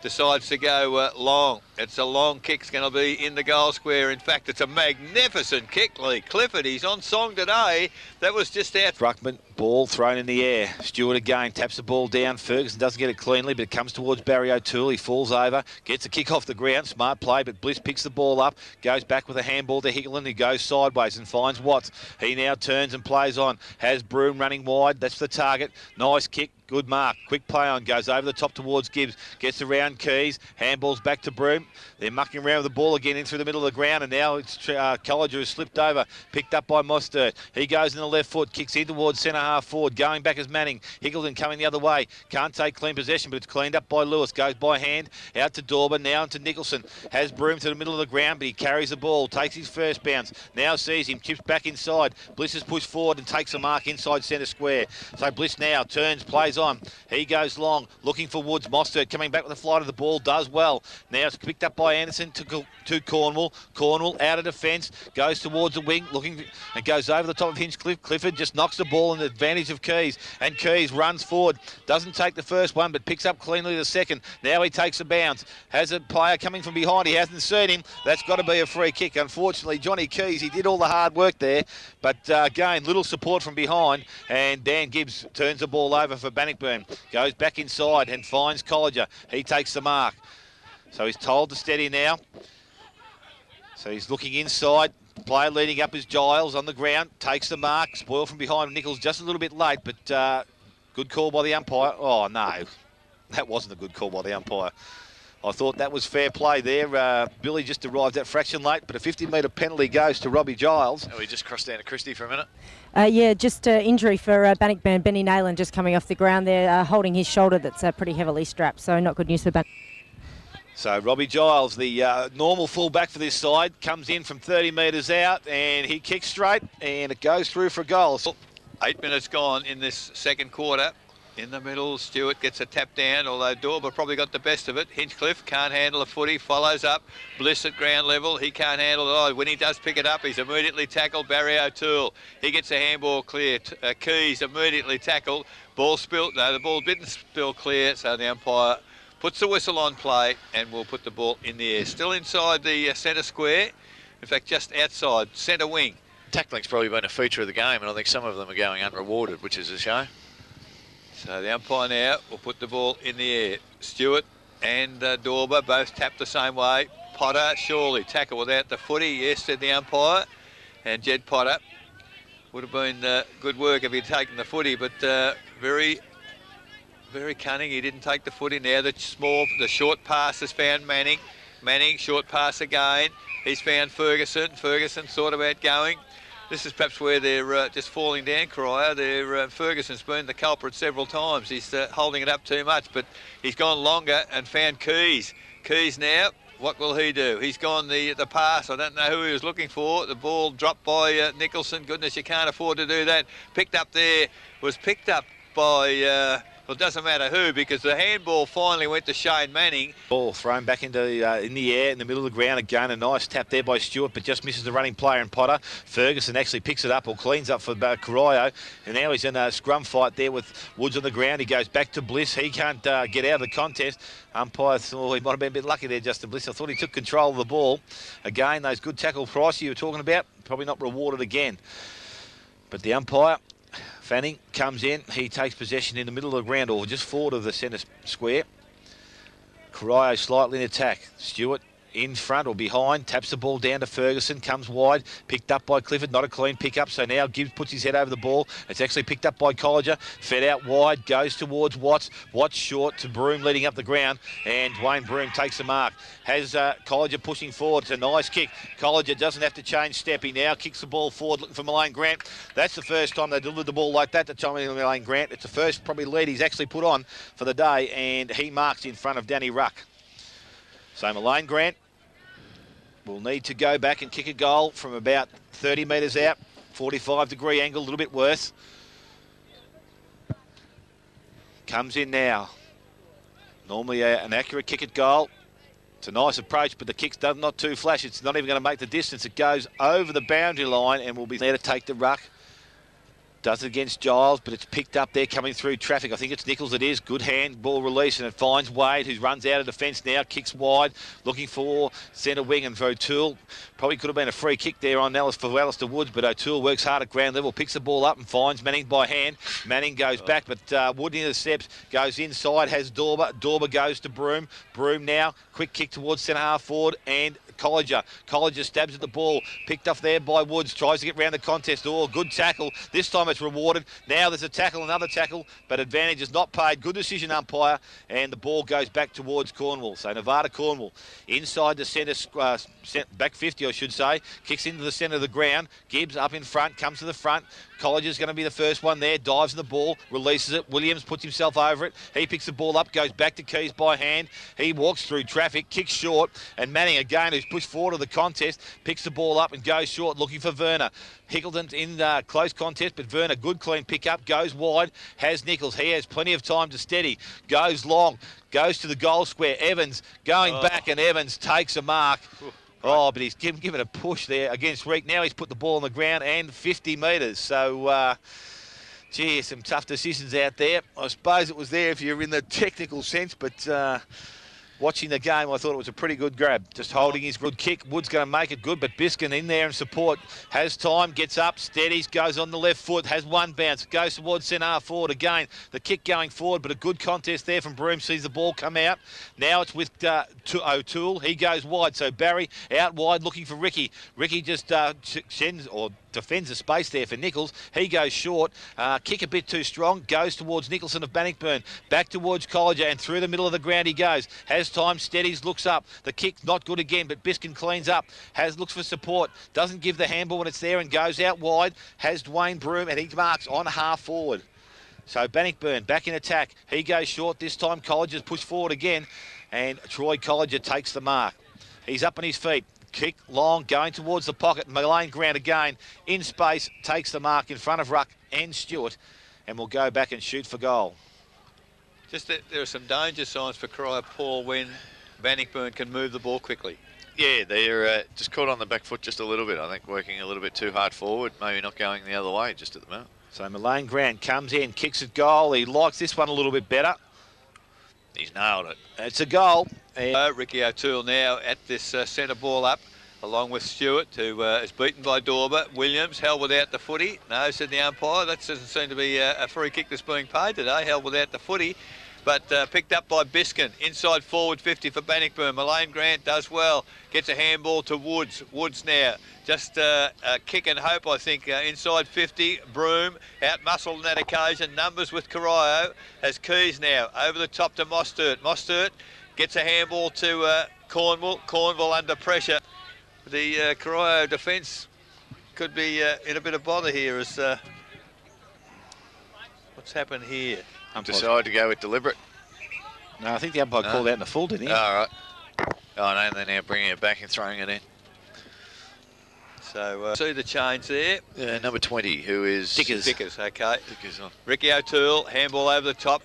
Decides to go long. It's a long kick. It's going to be in the goal square. In fact, it's a magnificent kick, Lee. Clifford, he's on song today. That was just out. Ruckman, ball thrown in the air. Stewart again taps the ball down. Ferguson doesn't get it cleanly, but it comes towards Barry O'Toole. He falls over, gets a kick off the ground. Smart play, but Bliss picks the ball up, goes back with a handball to Hickland, who goes sideways and finds Watts. He now turns and plays on. Has Broome running wide. That's the target. Nice kick. Good mark. Quick play on. Goes over the top towards Gibbs. Gets around Keys. Handballs back to Broome. They're mucking around with the ball again in through the middle of the ground. And now it's Colliger who's slipped over. Picked up by Mostert. He goes in the left foot. Kicks in towards centre half forward. Going back as Manning. Hickleton coming the other way. Can't take clean possession, but it's cleaned up by Lewis. Goes by hand. Out to Dorber. Now into Nicholson. Has Broome to the middle of the ground, but he carries the ball. Takes his first bounce. Now sees him. Chips back inside. Bliss is pushed forward and takes a mark inside centre square. So Bliss now turns. Plays on. He goes long, looking for Woods. Mostert coming back with the flight of the ball, does well. Now it's picked up by Anderson to Cornwall. Cornwall out of defence, goes towards the wing, looking, and goes over the top of Hinchcliffe. Clifford just knocks the ball in the advantage of Keys, and Keys runs forward. Doesn't take the first one, but picks up cleanly the second. Now he takes a bounce. Has a player coming from behind. He hasn't seen him. That's got to be a free kick. Unfortunately, Johnny Keys, he did all the hard work there, but again, little support from behind, and Dan Gibbs turns the ball over for Bannockburn. Goes back inside and finds Colliger. He takes the mark. So he's told to steady now. So he's looking inside. Player leading up is Giles on the ground. Takes the mark. Spoil from behind. Nichols just a little bit late, but good call by the umpire. Oh, no. That wasn't a good call by the umpire. I thought that was fair play there. Billy just arrived that fraction late, but a 50-metre penalty goes to Robbie Giles. Oh, he just crossed down to Christie for a minute. Yeah, just injury for Bannockburn. Benny Nayland just coming off the ground there, holding his shoulder that's pretty heavily strapped, so not good news for Bannockburn. So Robbie Giles, the normal fullback for this side, comes in from 30 metres out, and he kicks straight, and it goes through for goals. 8 minutes gone in this second quarter. In the middle, Stewart gets a tap down, although Dorber probably got the best of it. Hinchcliffe can't handle a footy, follows up. Bliss at ground level, he can't handle it either. When he does pick it up, he's immediately tackled. Barry O'Toole, he gets a handball clear. Keys immediately tackled. Ball spilt, no, the ball didn't spill clear, so the umpire puts the whistle on play and will put the ball in the air. Still inside the centre square, in fact just outside, centre wing. Tackling's probably been a feature of the game, and I think some of them are going unrewarded, which is a shame. So the umpire now will put the ball in the air. Stewart and Dorber both tapped the same way. Potter, surely tackle without the footy. Yes, said the umpire. And Jed Potter would have been good work if he'd taken the footy, but very, very cunning. He didn't take the footy. Now the short pass has found Manning. Manning, short pass again. He's found Ferguson. Ferguson thought about going. This is perhaps where they're just falling down, Corio. Ferguson's been the culprit several times. He's holding it up too much, but he's gone longer and found Keys. Keys now, what will he do? He's gone the pass. I don't know who he was looking for. The ball dropped by Nicholson. Goodness, you can't afford to do that. Picked up there, was picked up by... well, it doesn't matter who, because the handball finally went to Shane Manning. Ball thrown back into in the air in the middle of the ground again. A nice tap there by Stewart, but just misses the running player and Potter. Ferguson actually picks it up or cleans up for Corio, and now he's in a scrum fight there with Woods on the ground. He goes back to Bliss. He can't get out of the contest. Umpire thought he might have been a bit lucky there, Justin Bliss. I thought he took control of the ball. Again, those good tackle price you were talking about, probably not rewarded again. But the umpire... Fanning comes in, he takes possession in the middle of the ground or just forward of the centre square. Corio slightly in attack. Stewart in front or behind, taps the ball down to Ferguson, comes wide, picked up by Clifford, not a clean pick-up, so now Gibbs puts his head over the ball. It's actually picked up by Colliger, fed out wide, goes towards Watts. Watts short to Broome leading up the ground, and Dwayne Broome takes the mark. Has Colliger pushing forward. It's a nice kick. Colliger doesn't have to change step. He now kicks the ball forward looking for Mullane Grant. That's the first time they delivered the ball like that to Tommy Mullane Grant. It's the first probably lead he's actually put on for the day, and he marks in front of Danny Ruck. So Mullane Grant will need to go back and kick a goal from about 30 metres out, 45-degree angle, a little bit worse. Comes in now. Normally an accurate kick at goal. It's a nice approach, but the kick's not too flash. It's not even going to make the distance. It goes over the boundary line and will be there to take the ruck. Does it against Giles, but it's picked up there coming through traffic. I think it's Nichols it is. Good hand ball release, and it finds Wade, who runs out of defence now, kicks wide, looking for centre wing, and for O'Toole. Probably could have been a free kick there on for Alistair Woods, but O'Toole works hard at ground level, picks the ball up and finds Manning by hand. Manning goes back, but Wood intercepts, goes inside, has Dorber. Dorber goes to Broome. Broome now, quick kick towards centre half forward, and Colliger. Colliger stabs at the ball, picked off there by Woods, tries to get round the contest. Oh, good tackle. This time it's rewarded. Now there's a tackle, another tackle, but advantage is not paid. Good decision, umpire, and the ball goes back towards Cornwall. So Nevada Cornwall inside the centre, back 50 I should say, kicks into the centre of the ground. Gibbs up in front, comes to the front. Colliger's going to be the first one there, dives in the ball, releases it. Williams puts himself over it. He picks the ball up, goes back to Keys by hand. He walks through traffic, kicks short, and Manning again, who's pushed forward to the contest, picks the ball up and goes short, looking for Werner. Hickleton's in close contest, but Werner, good clean pick up, goes wide, has Nichols. He has plenty of time to steady, goes long, goes to the goal square. Evans going back, and Evans takes a mark. Oh, but he's given a push there against Reek. Now he's put the ball on the ground and 50 metres. So, gee, some tough decisions out there. I suppose it was there if you're in the technical sense, but watching the game, I thought it was a pretty good grab. Just holding his good kick. Wood's going to make it good, but Biskin in there in support. Has time, gets up, steadies, goes on the left foot, has one bounce, goes towards centre half forward again. The kick going forward, but a good contest there from Broome, sees the ball come out. Now it's with O'Toole. He goes wide, so Barry out wide looking for Ricky. Ricky just sends or defends the space there for Nichols. He goes short, kick a bit too strong, goes towards Nicholson of Bannockburn, back towards Colliger, and through the middle of the ground he goes. Has time, steadies, looks up. The kick not good again, but Biskin cleans up. Looks for support, doesn't give the handball when it's there, and goes out wide. Has Dwayne Broome, and he marks on half forward. So Bannockburn back in attack. He goes short this time. Colliger's pushed forward again, and Troy Colliger takes the mark. He's up on his feet. Kick long, going towards the pocket. Mullane Grant again in space, takes the mark in front of Ruck and Stewart, and will go back and shoot for goal. Just that there are some danger signs for Corio, Paul, when Bannockburn can move the ball quickly. Yeah, they're just caught on the back foot just a little bit. I think working a little bit too hard forward, maybe not going the other way just at the moment. So Mullane Grant comes in, kicks at goal. He likes this one a little bit better. He's nailed it. It's a goal. Ricky O'Toole now at this centre ball up, along with Stewart, who is beaten by Dorber. Williams held without the footy. No, said the umpire. That doesn't seem to be a free kick that's being paid today. Held without the footy, but picked up by Biskin. Inside forward 50 for Bannockburn. Mullane Grant does well. Gets a handball to Woods. Woods now just a kick and hope, I think. Inside 50. Broome out-muscled on that occasion. Numbers with Corio. Has Keys now over the top to Mostert. Mostert gets a handball to Cornwall. Cornwall under pressure. The Corio defence could be in a bit of bother here as what's happened here. Decided to go with deliberate. No, I think the umpire called out in the full, didn't he? All right. Oh, no, they're now bringing it back and throwing it in. So see the change there. Number 20, who is... Dickers, okay. Dickers on. Ricky O'Toole, handball over the top.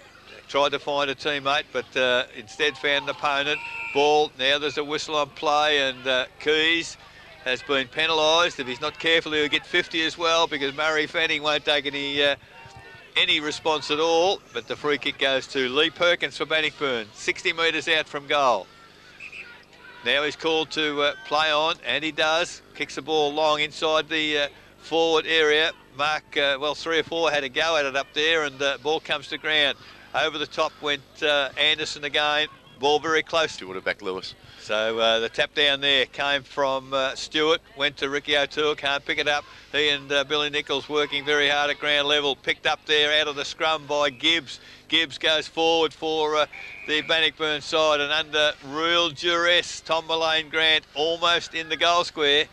Tried to find a teammate, but instead found an opponent. Ball, now there's a whistle on play, and Keys has been penalised. If he's not careful, he'll get 50 as well, because Murray Fanning won't take any response at all. But the free kick goes to Lee Perkins for Bannockburn, 60 metres out from goal. Now he's called to play on, and he does. Kicks the ball long inside the forward area. Mark, 3 or 4 had a go at it up there, and the ball comes to ground. Over the top went Anderson again. ball very close. She would have backed Lewis. So the tap down there came from Stewart, went to Ricky O'Toole, can't pick it up. He and Billy Nichols working very hard at ground level, picked up there out of the scrum by Gibbs. Gibbs goes forward for the Bannockburn side, and under real duress, Tom Mullane Grant, almost in the goal square,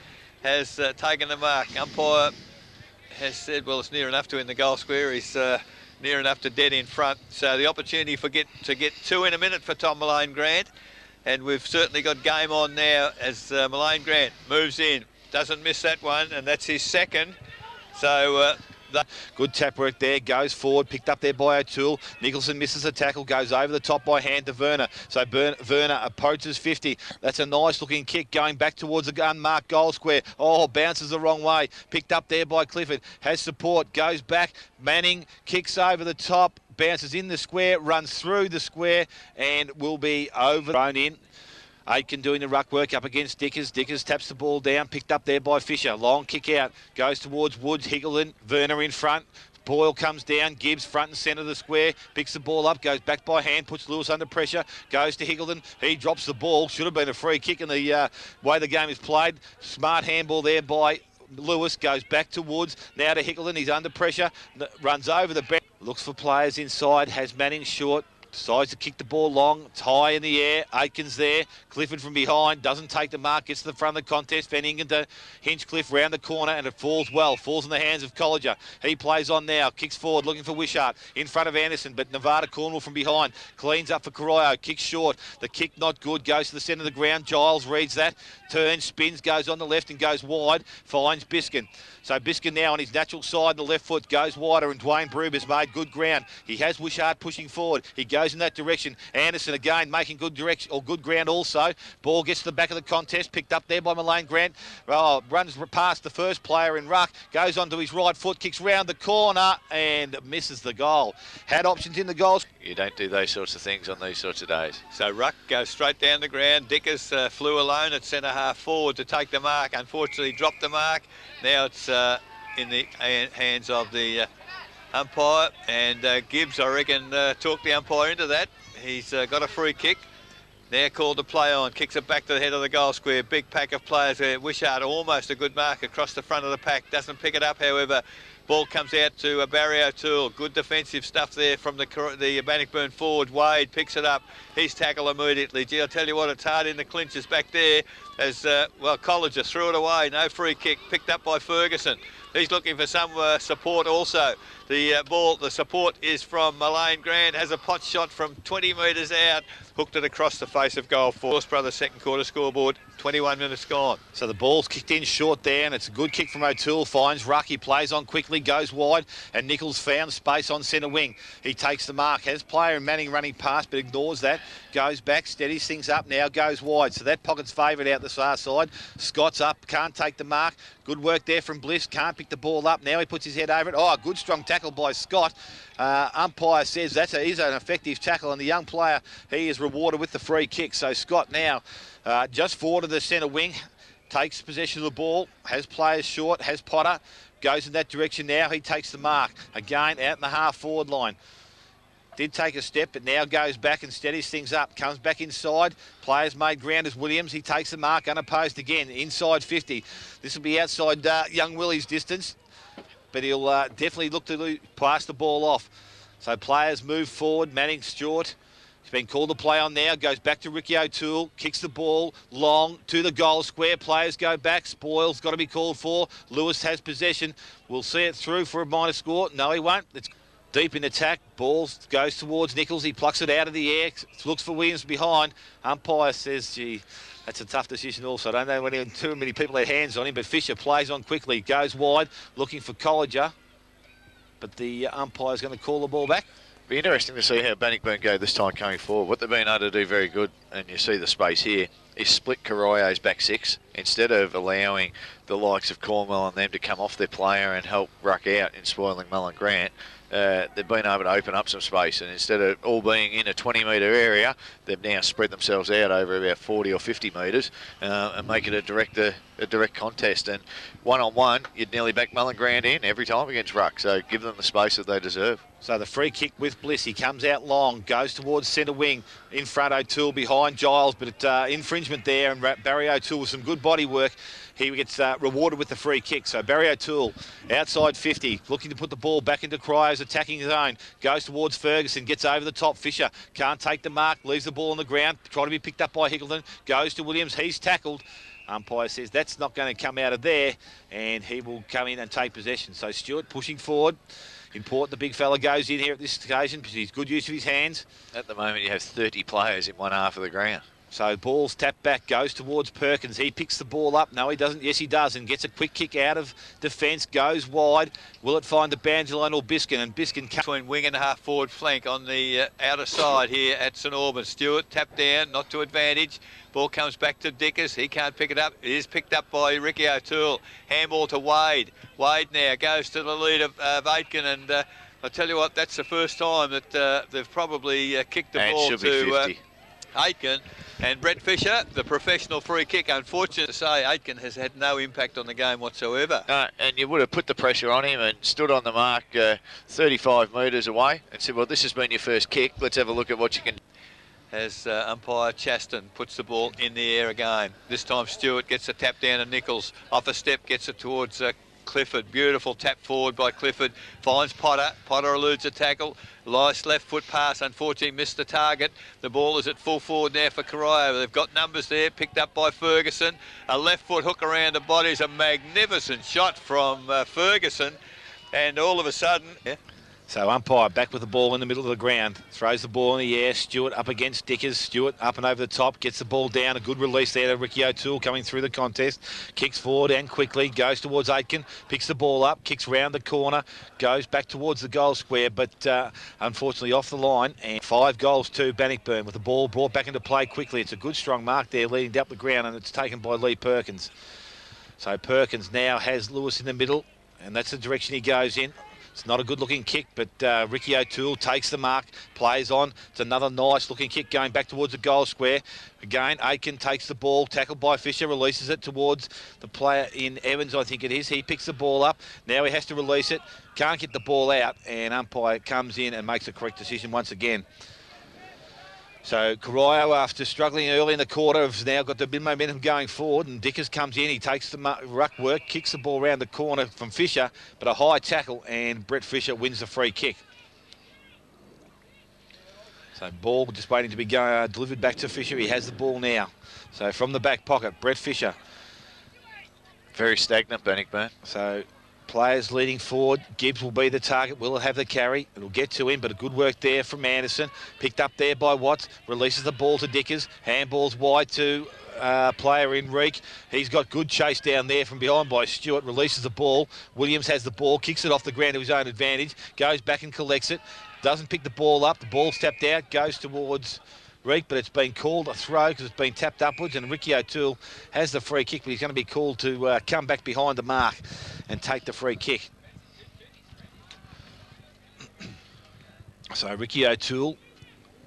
has taken the mark. Umpire has said, well, it's near enough to in the goal square. He's near enough to dead in front. So the opportunity to get 2 in a minute for Tom Mullane Grant. And we've certainly got game on now as Mullane Grant moves in. Doesn't miss that one, and that's his second. So good tap work there, goes forward, picked up there by O'Toole. Nicholson misses a tackle, goes over the top by hand to Werner. So Werner approaches 50. That's a nice looking kick going back towards the unmarked goal square. Oh, bounces the wrong way. Picked up there by Clifford. Has support, goes back. Manning kicks over the top, bounces in the square, runs through the square, and will be thrown in. Aitken doing the ruck work up against Dickers. Dickers taps the ball down, picked up there by Fisher. Long kick out, goes towards Woods, Higgleton, Werner in front. Boyle comes down, Gibbs front and centre of the square, picks the ball up, goes back by hand, puts Lewis under pressure, goes to Higgleton. He drops the ball. Should have been a free kick in the way the game is played. Smart handball there by Lewis, goes back to Woods, now to Higgleton. He's under pressure, runs over the bench, looks for players inside, has Manning short. Decides to kick the ball long. It's high in the air. Aitken's there. Clifford from behind. Doesn't take the mark. Gets to the front of the contest. Van Ingen to Hinchcliffe round the corner, and it falls well. Falls in the hands of Colliger. He plays on now. Kicks forward looking for Wishart. In front of Anderson, but Nevada Cornwall from behind. Cleans up for Corio. Kicks short. The kick not good. Goes to the centre of the ground. Giles reads that. Turns, spins, goes on the left and goes wide. Finds Biskin. So Biskin now on his natural side, the left foot goes wider, and Dwayne Bruber's made good ground. He has Wishart pushing forward. He goes in that direction. Anderson again making good direction or good ground also. Ball gets to the back of the contest, picked up there by Mullane Grant. Runs past the first player in ruck, goes onto his right foot, kicks round the corner and misses the goal. Had options in the goals. You don't do those sorts of things on these sorts of days. So ruck goes straight down the ground. Dickers flew alone at centre half forward to take the mark. Unfortunately dropped the mark. Now it's in the hands of the umpire, and Gibbs, I reckon, talked the umpire into that. He's got a free kick. Now called to play on, kicks it back to the head of the goal square. Big pack of players there. Wishart almost a good mark across the front of the pack. Doesn't pick it up, however. Ball comes out to Barry O'Toole. Good defensive stuff there from the Bannockburn forward. Wade picks it up. He's tackled immediately. Gee, I'll tell you what, it's hard in the clinches back there as, Colliger threw it away. No free kick. Picked up by Ferguson. He's looking for some support also. The support is from Mullane Grant. Has a pot shot from 20 metres out. Hooked it across the face of goal. Force Brothers second quarter scoreboard. 21 minutes gone. So the ball's kicked in short there, and it's a good kick from O'Toole. Finds Ruck. He plays on quickly, goes wide, and Nichols found space on centre wing. He takes the mark. Has player Manning running past, but ignores that. Goes back, steadies things up, now goes wide. So that pocket's favoured out the far side. Scott's up, can't take the mark. Good work there from Bliss. Can't pick the ball up. Now he puts his head over it. Oh, a good strong tackle by Scott. Umpire says that is an effective tackle, and the young player, he is rewarded with the free kick. So Scott now just forward of the centre wing, takes possession of the ball, has players short, has Potter, goes in that direction now. He takes the mark. Again, out in the half forward line. Did take a step, but now goes back and steadies things up. Comes back inside. Players made ground as Williams. He takes the mark unopposed again. Inside 50. This will be outside young Willie's distance, but he'll definitely look to pass the ball off. So players move forward. Manning Stewart. He's been called to play on now. Goes back to Ricky O'Toole. Kicks the ball long to the goal square. Players go back. Spoils got to be called for. Lewis has possession. We'll see it through for a minor score. No, he won't. It's deep in attack. Ball goes towards Nichols. He plucks it out of the air. Looks for Williams behind. Umpire says, gee, that's a tough decision also. I don't know when too many people had hands on him, but Fisher plays on quickly. Goes wide, looking for Colliger. But the umpire's going to call the ball back. Be interesting to see how Bannockburn go this time coming forward. What they've been able to do very good, and you see the space here, is split Corio's back six instead of allowing the likes of Cornwell and them to come off their player and help ruck out in spoiling Mullen Grant, they've been able to open up some space, and instead of all being in a 20-metre area, they've now spread themselves out over about 40 or 50 metres and make it a direct contest. And one-on-one, you'd nearly back Mullen Grant in every time against ruck, so give them the space that they deserve. So the free kick with Bliss. He comes out long, goes towards centre wing. In front, O'Toole behind Giles, but infringement there, and Barry O'Toole with some good body work. He gets rewarded with the free kick. So Barry O'Toole, outside 50, looking to put the ball back into Cryo's attacking zone. Goes towards Ferguson, gets over the top. Fisher can't take the mark, leaves the ball on the ground, trying to be picked up by Hickleton. Goes to Williams, he's tackled. Umpire says that's not going to come out of there, and he will come in and take possession. So Stewart pushing forward. Important the big fella goes in here at this occasion because he's good use of his hands. At the moment, you have 30 players in one half of the ground. So ball's tapped back, goes towards Perkins. He picks the ball up. No, he doesn't. Yes, he does, and gets a quick kick out of defence. Goes wide. Will it find the Bangelone or Biskin? And Biskin between wing and half forward flank on the outer side here at St Albans. Stewart tapped down, not to advantage. Ball comes back to Dickers. He can't pick it up. It is picked up by Ricky O'Toole. Handball to Wade. Wade now goes to the lead of Aitken, and I tell you what, that's the first time that they've probably kicked the ball to Aitken. And Brett Fisher, the professional free kick, unfortunate to say, Aitken has had no impact on the game whatsoever. And you would have put the pressure on him and stood on the mark 35 metres away and said, well, this has been your first kick. Let's have a look at what you can do. As umpire Chaston puts the ball in the air again. This time Stewart gets a tap down to Nichols. Off a step, gets it towards Clifford. Beautiful tap forward by Clifford. Finds Potter. Potter eludes a tackle. Nice left foot pass. Unfortunately missed the target. The ball is at full forward now for Corio. They've got numbers there. Picked up by Ferguson. A left foot hook around the body is a magnificent shot from Ferguson. And all of a sudden... Yeah. So umpire back with the ball in the middle of the ground. Throws the ball in the air. Stewart up against Dickers. Stewart up and over the top. Gets the ball down. A good release there to Ricky O'Toole coming through the contest. Kicks forward and quickly. Goes towards Aitken. Picks the ball up. Kicks round the corner. Goes back towards the goal square. But unfortunately off the line. And 5 goals to Bannockburn with the ball brought back into play quickly. It's a good strong mark there leading up the ground. And it's taken by Lee Perkins. So Perkins now has Lewis in the middle. And that's the direction he goes in. It's not a good-looking kick, but Ricky O'Toole takes the mark, plays on. It's another nice-looking kick going back towards the goal square. Again, Aitken takes the ball, tackled by Fisher, releases it towards the player in Evans, I think it is. He picks the ball up. Now he has to release it. Can't get the ball out, and umpire comes in and makes a correct decision once again. So Corio, after struggling early in the quarter, has now got the big momentum going forward, and Dickers comes in. He takes the ruck work, kicks the ball around the corner from Fisher, but a high tackle, and Brett Fisher wins the free kick. So ball just waiting to be delivered back to Fisher. He has the ball now. So from the back pocket, Brett Fisher. Very stagnant, Bannockburn. So players leading forward. Gibbs will be the target. Will it have the carry? It'll get to him, but a good work there from Anderson. Picked up there by Watts. Releases the ball to Dickers. Handballs wide to player in Reek. He's got good chase down there from behind by Stewart. Releases the ball. Williams has the ball. Kicks it off the ground to his own advantage. Goes back and collects it. Doesn't pick the ball up. The ball's tapped out. Goes towards Reek, but it's been called a throw because it's been tapped upwards, and Ricky O'Toole has the free kick, but he's going to be called to come back behind the mark and take the free kick. So Ricky O'Toole,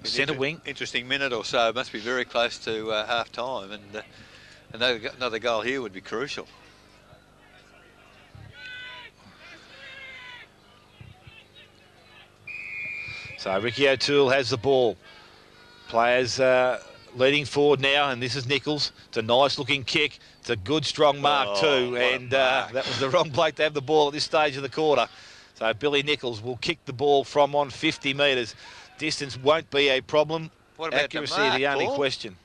centre wing. Interesting minute or so. Must be very close to half time, and another goal here would be crucial. So Ricky O'Toole has the ball. Players leading forward now, and this is Nichols. It's a nice looking kick. It's a good strong mark too, and that was the wrong bloke to have the ball at this stage of the quarter. So Billy Nichols will kick the ball from on 50 metres. Distance won't be a problem. What about accuracy the mark, the only Paul? question.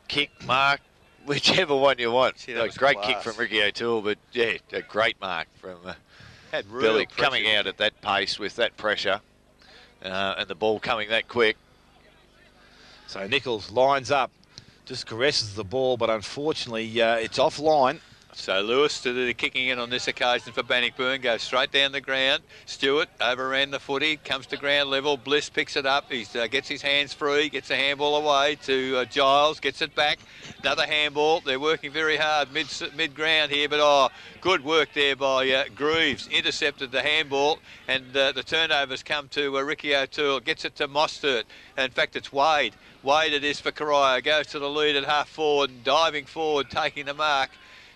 Kick, mark, whichever one you want. Gee, a great kick from Ricky O'Toole, but yeah, a great mark from Billy coming out at that pace with that pressure and the ball coming that quick. So Nichols lines up, just caresses the ball, but unfortunately it's offline, So Lewis to the kicking in on this occasion for Bannockburn, goes straight down the ground. Stewart overran the footy, comes to ground level. Bliss picks it up. He gets his hands free, gets a handball away to Giles, gets it back. Another handball. They're working very hard mid-ground here, but good work there by Greaves. Intercepted the handball, and the turnovers come to Ricky O'Toole. Gets it to Mostert. In fact, it's Wade. Wade it is for Corio. Goes to the lead at half forward, and diving forward, taking the mark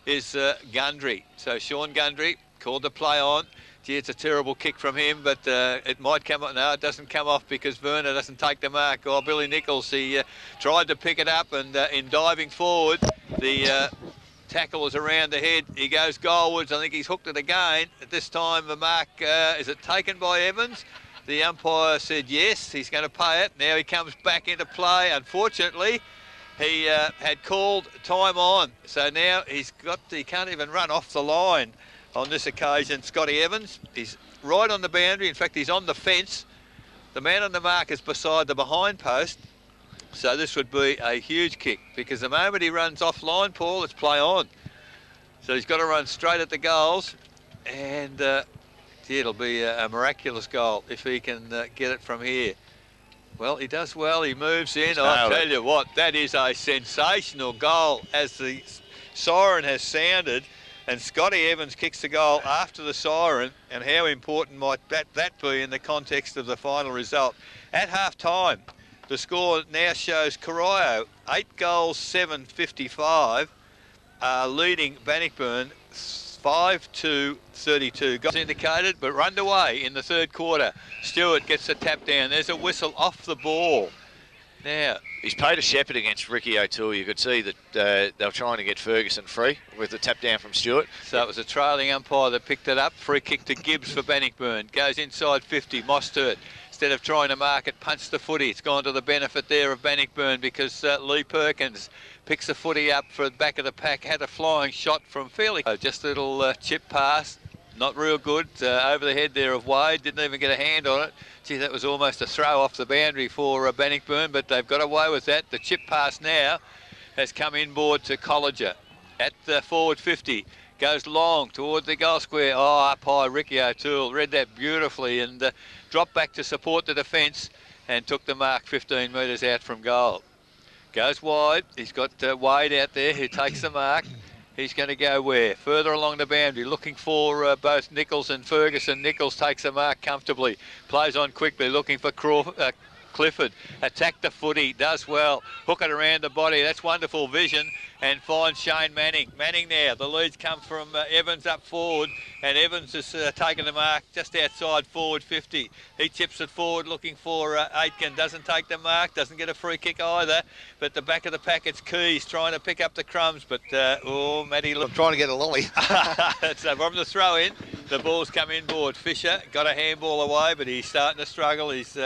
is Gundry. So Sean Gundry called the play on. Gee, it's a terrible kick from him, but it might come off. No, it doesn't come off because Werner doesn't take the mark. Oh, Billy Nichols, he tried to pick it up, and in diving forward, the tackle is around the head. He goes goalwards. I think he's hooked it again. At this time, the mark, is it taken by Evans? The umpire said yes, he's going to pay it. Now he comes back into play. Unfortunately, he had called time on, so now he can't even run off the line on this occasion. Scotty Evans, he's right on the boundary. In fact, he's on the fence. The man on the mark is beside the behind post, so this would be a huge kick, because the moment he runs offline, Paul, it's play on. So he's got to run straight at the goals, and it'll be a miraculous goal if he can get it from here. Well, he does well. He moves in. I'll tell you what, that is a sensational goal as the siren has sounded, and Scotty Evans kicks the goal after the siren. And how important might that be in the context of the final result? At half-time, the score now shows Corio 8 goals, 7-55, leading Bannockburn 5-32. Goals indicated, but run away in the third quarter. Stewart gets the tap down. There's a whistle off the ball. Now, he's paid a shepherd against Ricky O'Toole. You could see that they were trying to get Ferguson free with the tap down from Stewart. So it was a trailing umpire that picked it up. Free kick to Gibbs for Bannockburn. Goes inside 50. Mostert, instead of trying to mark it, punched the footy. It's gone to the benefit there of Bannockburn, because Lee Perkins picks the footy up for the back of the pack. Had a flying shot from fairly just a little chip pass. Not real good. Over the head there of Wade. Didn't even get a hand on it. Gee, that was almost a throw off the boundary for Bannockburn, but they've got away with that. The chip pass now has come inboard to Colliger at the forward 50. Goes long toward the goal square. Oh, up high, Ricky O'Toole read that beautifully and dropped back to support the defence and took the mark 15 metres out from goal. Goes wide. He's got Wade out there who takes the mark. He's going to go where? Further along the boundary, looking for both Nichols and Ferguson. Nichols takes the mark comfortably, plays on quickly, looking for Clifford. Attack the footy, does well. Hook it around the body, that's wonderful vision, and finds Shane Manning. Manning now, the leads come from Evans up forward, and Evans has taken the mark just outside forward 50. He chips it forward looking for Aitken, doesn't take the mark, doesn't get a free kick either, but the back of the pack, it's Keys trying to pick up the crumbs, but Matty... I'm trying to get a lolly. So from the throw in, the ball's come inboard. Fisher got a handball away, but he's starting to struggle. He's...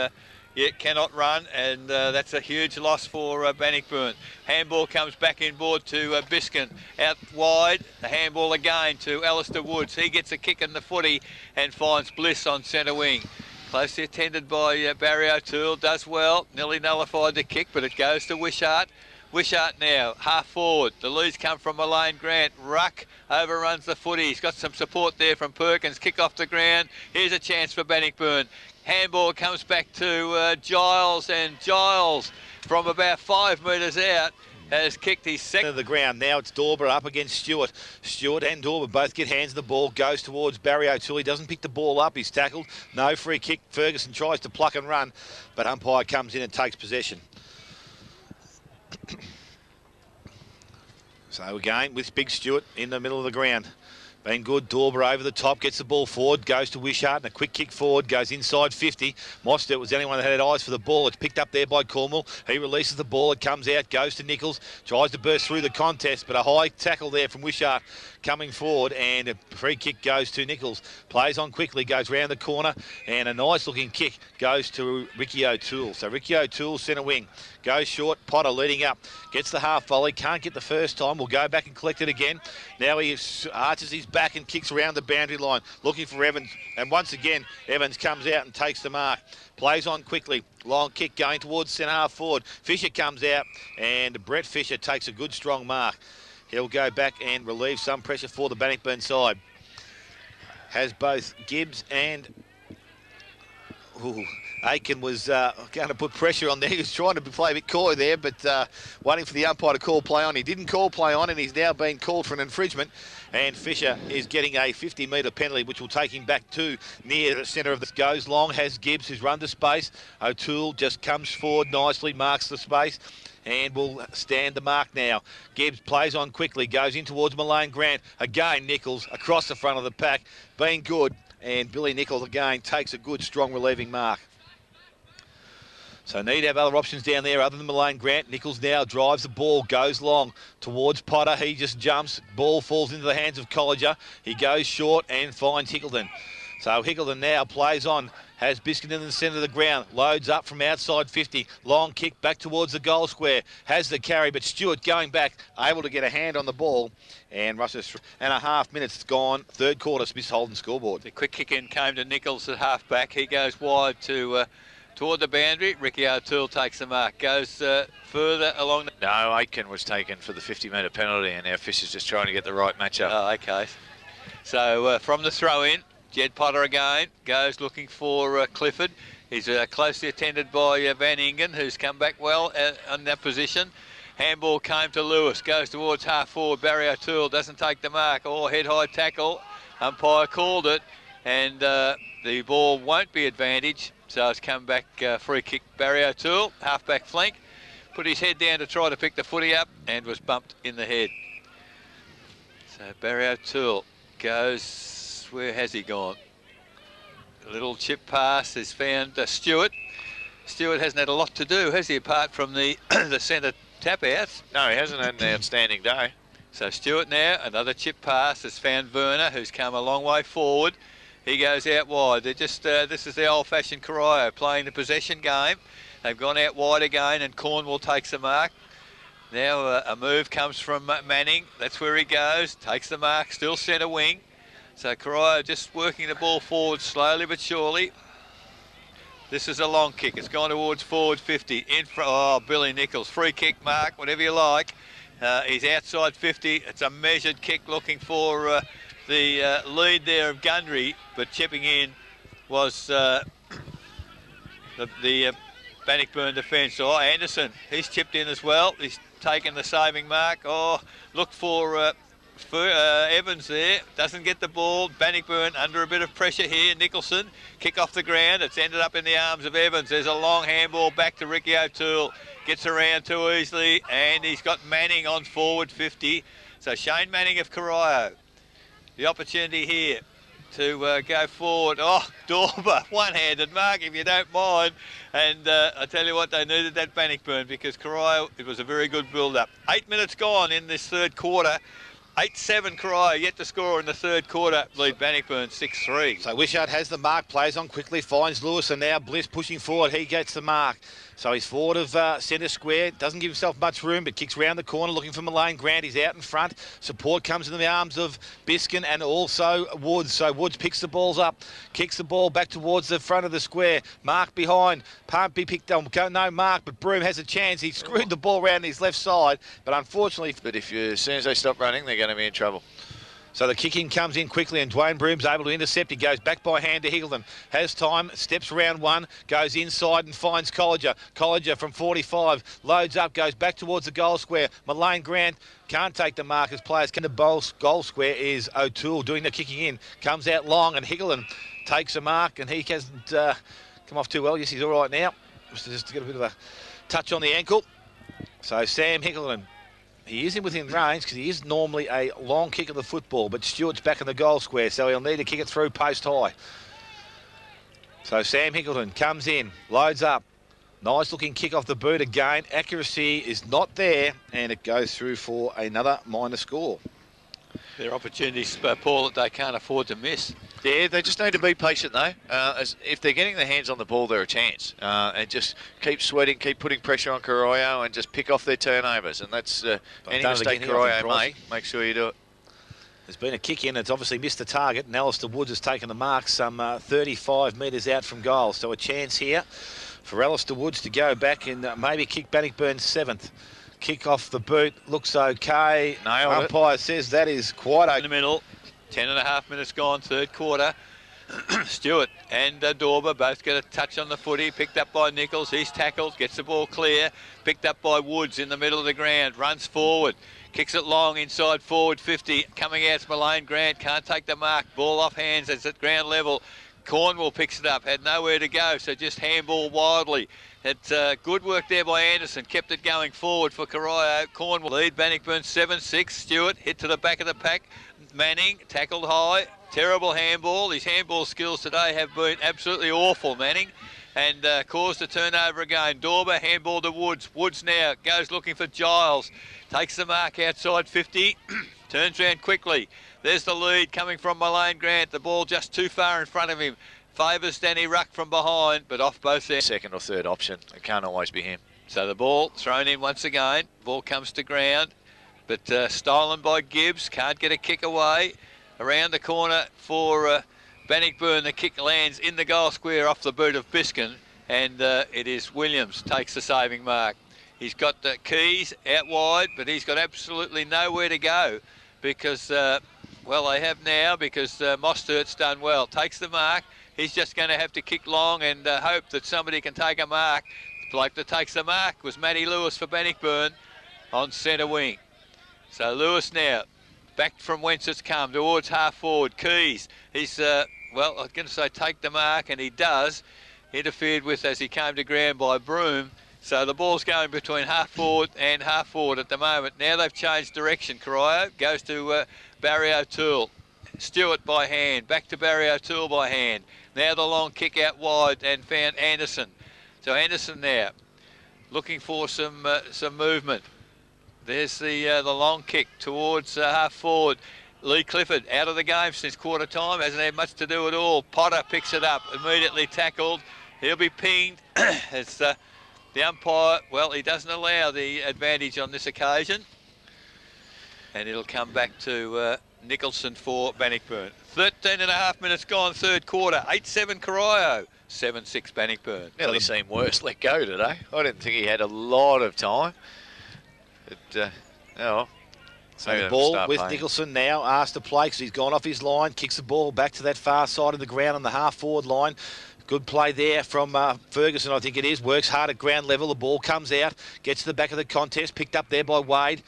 cannot run, and that's a huge loss for Bannockburn. Handball comes back inboard to Biskin. Out wide, the handball again to Alistair Woods. He gets a kick in the footy and finds Bliss on centre wing. Closely attended by Barry O'Toole, does well. Nearly nullified the kick, but it goes to Wishart. Wishart now, half forward. The leads come from Elaine Grant. Ruck overruns the footy. He's got some support there from Perkins. Kick off the ground. Here's a chance for Bannockburn. Handball comes back to Giles, and Giles from about 5 metres out has kicked his second. To the ground. Now it's Dorber up against Stewart. Stewart and Dorber both get hands on the ball. Goes towards Barry O'Toole. He doesn't pick the ball up. He's tackled. No free kick. Ferguson tries to pluck and run, but umpire comes in and takes possession. So again with Big Stewart in the middle of the ground. Been good. Dorber over the top, gets the ball forward, goes to Wishart, and a quick kick forward, goes inside 50. Mostert was the only one that had eyes for the ball. It's picked up there by Cornwall. He releases the ball, it comes out, goes to Nichols, tries to burst through the contest, but a high tackle there from Wishart coming forward, and a free kick goes to Nichols. Plays on quickly, goes round the corner, and a nice looking kick goes to Ricky O'Toole. So Ricky O'Toole, centre wing, goes short, Potter leading up, gets the half volley, can't get the first time, will go back and collect it again. Now he arches his back and kicks around the boundary line, looking for Evans, and once again Evans comes out and takes the mark. Plays on quickly, long kick going towards centre half forward. Fisher comes out, and Brett Fisher takes a good strong mark. He'll go back and relieve some pressure for the Bannockburn side. Has both Gibbs and Aiken was going to put pressure on there. He was trying to play a bit coy there, but waiting for the umpire to call play on. He didn't call play on, and he's now been called for an infringement. And Fisher is getting a 50-metre penalty, which will take him back to near the centre of the... Goes long, has Gibbs, who's run the space. O'Toole just comes forward nicely, marks the space, and will stand the mark now. Gibbs plays on quickly, goes in towards Malane Grant. Again, Nichols across the front of the pack, being good. And Billy Nichols again takes a good, strong relieving mark. So need to have other options down there other than Malane Grant. Nichols now drives the ball, goes long towards Potter. He just jumps. Ball falls into the hands of Colliger. He goes short and finds Hickleton. So Hickleton now plays on. Has Biscuit in the centre of the ground. Loads up from outside 50. Long kick back towards the goal square. Has the carry, but Stewart going back, able to get a hand on the ball. And Russell's 3.5 minutes gone. Third quarter, Smith's Holden scoreboard. The quick kick in came to Nichols at half-back. He goes wide to... toward the boundary. Ricky O'Toole takes the mark. Goes further along the... No, Aitken was taken for the 50-metre penalty, and now Fisher's just trying to get the right matchup. Oh, okay. So from the throw-in, Jed Potter again goes looking for Clifford. He's closely attended by Van Ingen, who's come back well on that position. Handball came to Lewis. Goes towards half-forward. Barry O'Toole doesn't take the mark. Head-high tackle. Umpire called it, and the ball won't be advantage. So it's come back free kick. Barry O'Toole, half-back flank, put his head down to try to pick the footy up and was bumped in the head. So Barry O'Toole goes, where has he gone? A little chip pass has found Stewart. Stewart hasn't had a lot to do, has he, apart from the the centre tap-outs? No, he hasn't had an outstanding day. So Stewart now, another chip pass has found Werner, who's come a long way forward. He goes out wide. They're just this is the old-fashioned Corio playing the possession game. They've gone out wide again, and Cornwall takes the mark. Now a move comes from Manning. That's where he goes. Takes the mark. Still centre wing. So Corio just working the ball forward slowly but surely. This is a long kick. It's gone towards forward 50. In front. Oh, Billy Nichols. Free kick mark, whatever you like. He's outside 50. It's a measured kick looking for the lead there of Gundry, but chipping in was the Bannockburn defence. Anderson, he's chipped in as well. He's taken the saving mark. Look for Evans there. Doesn't get the ball. Bannockburn under a bit of pressure here. Nicholson, kick off the ground. It's ended up in the arms of Evans. There's a long handball back to Ricky O'Toole. Gets around too easily, and he's got Manning on forward 50. So Shane Manning of Corio. The opportunity here to go forward. Dorber, one-handed mark if you don't mind. And I tell you what, they needed that Bannockburn because Corio, it was a very good build-up. 8 minutes gone in this third quarter. 8-7 Corio yet to score in the third quarter. Lead Bannockburn 6-3. So Wishart has the mark, plays on quickly, finds Lewis, and now Bliss pushing forward. He gets the mark. So he's forward of centre square. Doesn't give himself much room, but kicks round the corner looking for Malane Grant. He's out in front. Support comes in the arms of Biskin and also Woods. So Woods picks the balls up, kicks the ball back towards the front of the square. Mark behind. Can't be picked up. No mark, but Broome has a chance. He screwed the ball around his left side, but unfortunately... But as soon as they stop running, they're going to be in trouble. So the kicking comes in quickly and Dwayne Broome's able to intercept. He goes back by hand to Higgleton. Has time, steps round one, goes inside and finds Colliger. Colliger from 45, loads up, goes back towards the goal square. Malane Grant can't take the mark as players can. The goal square is O'Toole doing the kicking in. Comes out long and Higgleton takes a mark and he hasn't come off too well. Yes, he's all right now. Just to get a bit of a touch on the ankle. So Sam Higgleton. He is in within range because he is normally a long kick of the football, but Stewart's back in the goal square, so he'll need to kick it through post high. So Sam Hickleton comes in, loads up. Nice looking kick off the boot again. Accuracy is not there, and it goes through for another minor score. Their opportunities, Paul, that they can't afford to miss. Yeah, they just need to be patient though. If they're getting their hands on the ball, they're a chance. And just keep sweating, keep putting pressure on Corio and just pick off their turnovers. And that's any mistake Corio make sure you do it. There's been a kick in. It's obviously missed the target. And Alistair Woods has taken the mark some 35 metres out from goal. So a chance here for Alistair Woods to go back and maybe kick Bannockburn 7th. kick off the boot looks okay. Nailed it. Umpire says that is quite In okay. the middle, 10.5 minutes gone, third quarter. Stewart and Dorber both get a touch on the footy, picked up by Nichols. He's tackled, gets the ball clear, picked up by Woods in the middle of the ground, runs forward, kicks it long inside forward 50. Coming out, Mullane Grant can't take the mark. Ball off hands, it's at ground level. Cornwall picks it up, had nowhere to go, so just handball wildly. It's good work there by Anderson, kept it going forward for Corio. Cornwall lead Bannockburn 7-6. Stewart hit to the back of the pack. Manning tackled high, terrible handball. His handball skills today have been absolutely awful, Manning, and caused a turnover again. Dorber handball to Woods. Woods now goes looking for Giles, takes the mark outside 50, turns around quickly. There's the lead coming from Mullane Grant. The ball just too far in front of him. Favours Danny Ruck from behind, but off both ends. Second or third option. It can't always be him. So the ball thrown in once again. Ball comes to ground, but stolen by Gibbs. Can't get a kick away. Around the corner for Bannockburn. The kick lands in the goal square off the boot of Biskin, and it is Williams takes the saving mark. He's got the keys out wide, but he's got absolutely nowhere to go because, well, they have now because Mostert's done well. Takes the mark. He's just going to have to kick long and hope that somebody can take a mark. The bloke that takes the mark was Matty Lewis for Bannockburn on centre wing. So Lewis now back from whence it's come towards half forward. Keys, he's, well, I was going to say take the mark, and he does. Interfered with as he came to ground by Broom. So the ball's going between half forward and half forward at the moment. Now they've changed direction. Corio goes to Barry O'Toole. Stewart by hand, back to Barry O'Toole by hand. Now the long kick out wide and found Anderson. So Anderson now looking for some movement. There's the long kick towards half forward. Lee Clifford out of the game since quarter time, hasn't had much to do at all. Potter picks it up, immediately tackled. He'll be pinged. It's the umpire, well, he doesn't allow the advantage on this occasion. And it'll come back to Nicholson for Bannockburn. 13.5 minutes gone, third quarter. 8-7 Corio, 7-6 Bannockburn. Nearly seemed worse let go today. I didn't think he had a lot of time. But, oh, So the ball with Nicholson now asked to play because he's gone off his line, kicks the ball back to that far side of the ground on the half-forward line. Good play there from Ferguson, I think it is. Works hard at ground level. The ball comes out, gets to the back of the contest, picked up there by Wade.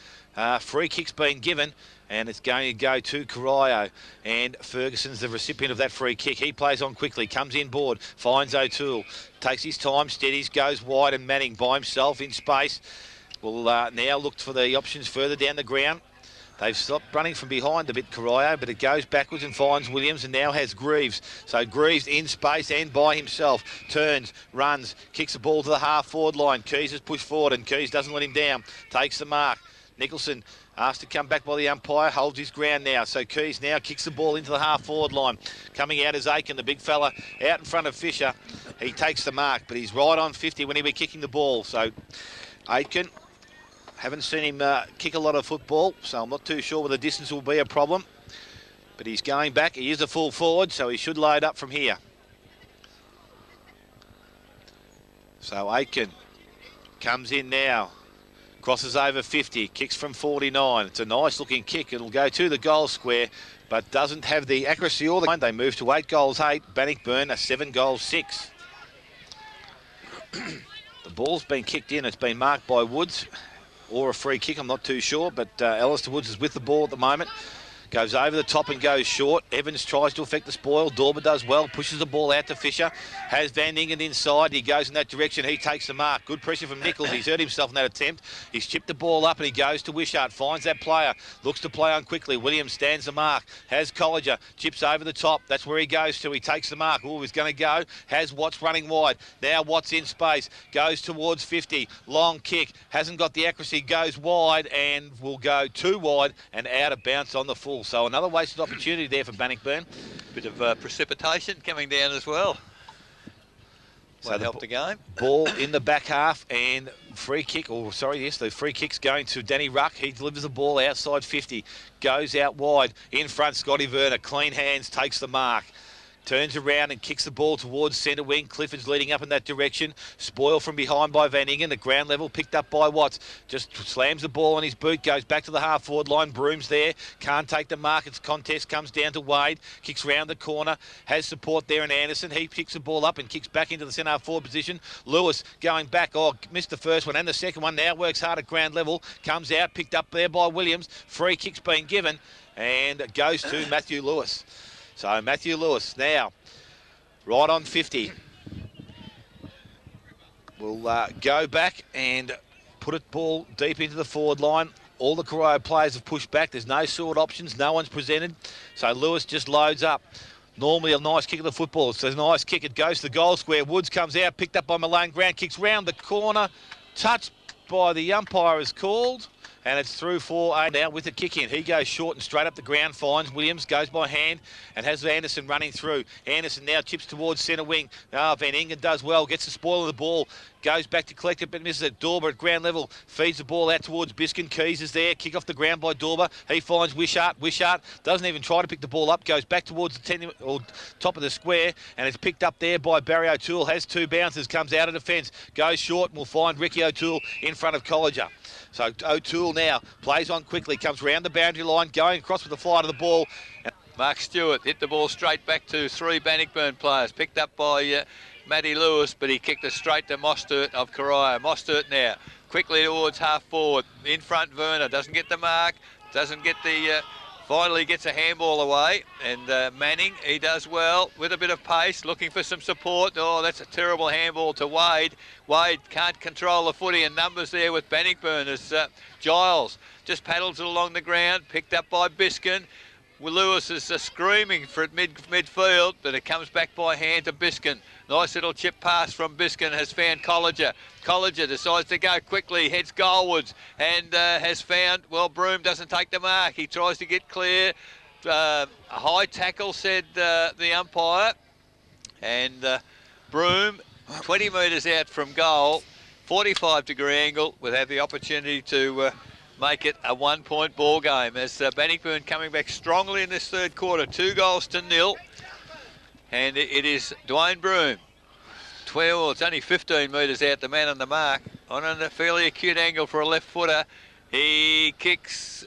Free kick's been given, and it's going to go to Corio. And Ferguson's the recipient of that free kick. He plays on quickly, comes in board, finds O'Toole, takes his time, steadies, goes wide, and Manning by himself in space will now look for the options further down the ground. They've stopped running from behind a bit, Corio, but it goes backwards and finds Williams and now has Greaves. So Greaves in space and by himself. Turns, runs, kicks the ball to the half-forward line. Keys has pushed forward and Keys doesn't let him down. Takes the mark. Nicholson asked to come back by the umpire, holds his ground now. So Keys now kicks the ball into the half-forward line. Coming out is Aiken, the big fella, out in front of Fisher. He takes the mark, but he's right on 50 when he'll be kicking the ball. So Aiken, haven't seen him kick a lot of football, so I'm not too sure whether the distance will be a problem. But he's going back. He is a full forward, so he should load up from here. So Aiken comes in now. Crosses over 50, kicks from 49. It's a nice looking kick. It'll go to the goal square, but doesn't have the accuracy or the... They move to 8 goals 8. Bannockburn a 7 goals 6. The ball's been kicked in. It's been marked by Woods. Or a free kick, I'm not too sure, but Alistair Woods is with the ball at the moment. Goes over the top and goes short. Evans tries to affect the spoil. Dorber does well, pushes the ball out to Fisher. Has Van Ingen inside. He goes in that direction. He takes the mark. Good pressure from Nichols. He's hurt himself in that attempt. He's chipped the ball up and he goes to Wishart. Finds that player. Looks to play on quickly. Williams stands the mark. Has Colliger. Chips over the top. That's where he goes to. He takes the mark. Oh, he's going to go. Has Watts running wide. Now Watts in space. Goes towards 50. Long kick. Hasn't got the accuracy. Goes wide and will go too wide and out of bounds on the full. So another wasted opportunity there for Bannockburn. Bit of precipitation coming down as well. So help the game. Ball in the back half and free kick, the free kick's going to Danny Ruck. He delivers the ball outside 50, goes out wide. In front, Scotty Werner, clean hands, takes the mark. turns around and kicks the ball towards centre wing. Clifford's leading up in that direction. Spoil from behind by Van Ingen. At ground level, picked up by Watts. Just slams the ball on his boot, goes back to the half-forward line. Broom's there. Can't take the mark. Its contest comes down to Wade. Kicks round the corner. Has support there in Anderson. He picks the ball up and kicks back into the centre half-forward position. Lewis going back. Oh, missed the first one and the second one. Now works hard at ground level. Comes out, picked up there by Williams. Free kick's been given. And it goes to Matthew Lewis. So Matthew Lewis now right on 50. We'll go back and put it ball deep into the forward line. All the Corio players have pushed back. There's no sword options. No one's presented. So Lewis just loads up. Normally a nice kick of the football. It's a nice kick. It goes to the goal square. Woods comes out, picked up by Malone Grant, kicks round the corner. Touched by the umpire is called. And it's through for A now with a kick in. He goes short and straight up the ground, finds Williams, goes by hand and has Anderson running through. Anderson now chips towards centre wing. Van Ingen does well, gets the spoil of the ball, goes back to collect it but misses it. Dorber at ground level, feeds the ball out towards Biskin. Keys is there, kick off the ground by Dorber. He finds Wishart. Wishart doesn't even try to pick the ball up, goes back towards the 10 or top of the square and it's picked up there by Barry O'Toole. Has two bounces, comes out of defence, goes short and will find Ricky O'Toole in front of Colliger. So O'Toole now plays on quickly, comes round the boundary line, going across with the flight of the ball. Mark Stewart hit the ball straight back to three Bannockburn players, picked up by Matty Lewis, but he kicked it straight to Mostert of Corio. Mostert now quickly towards half forward, in front Werner, doesn't get the mark, doesn't get the... Finally gets a handball away, and Manning, he does well with a bit of pace, looking for some support. Oh, that's a terrible handball to Wade. Wade can't control the footy, and numbers there with Bannockburn as Giles just paddles it along the ground, picked up by Biskin. Lewis is screaming for it midfield, but it comes back by hand to Biskin. Nice little chip pass from Biskin has found Colliger. Colliger decides to go quickly, heads goalwards and has found, well, Broom doesn't take the mark. He tries to get clear. A high tackle, said the umpire. And Broom, 20 metres out from goal, 45-degree angle, will have the opportunity to make it a one-point ball game as Bannockburn coming back strongly in this third quarter, 2-0. And it is Dwayne Broom. It's only 15 metres out, the man on the mark, on a fairly acute angle for a left footer. He kicks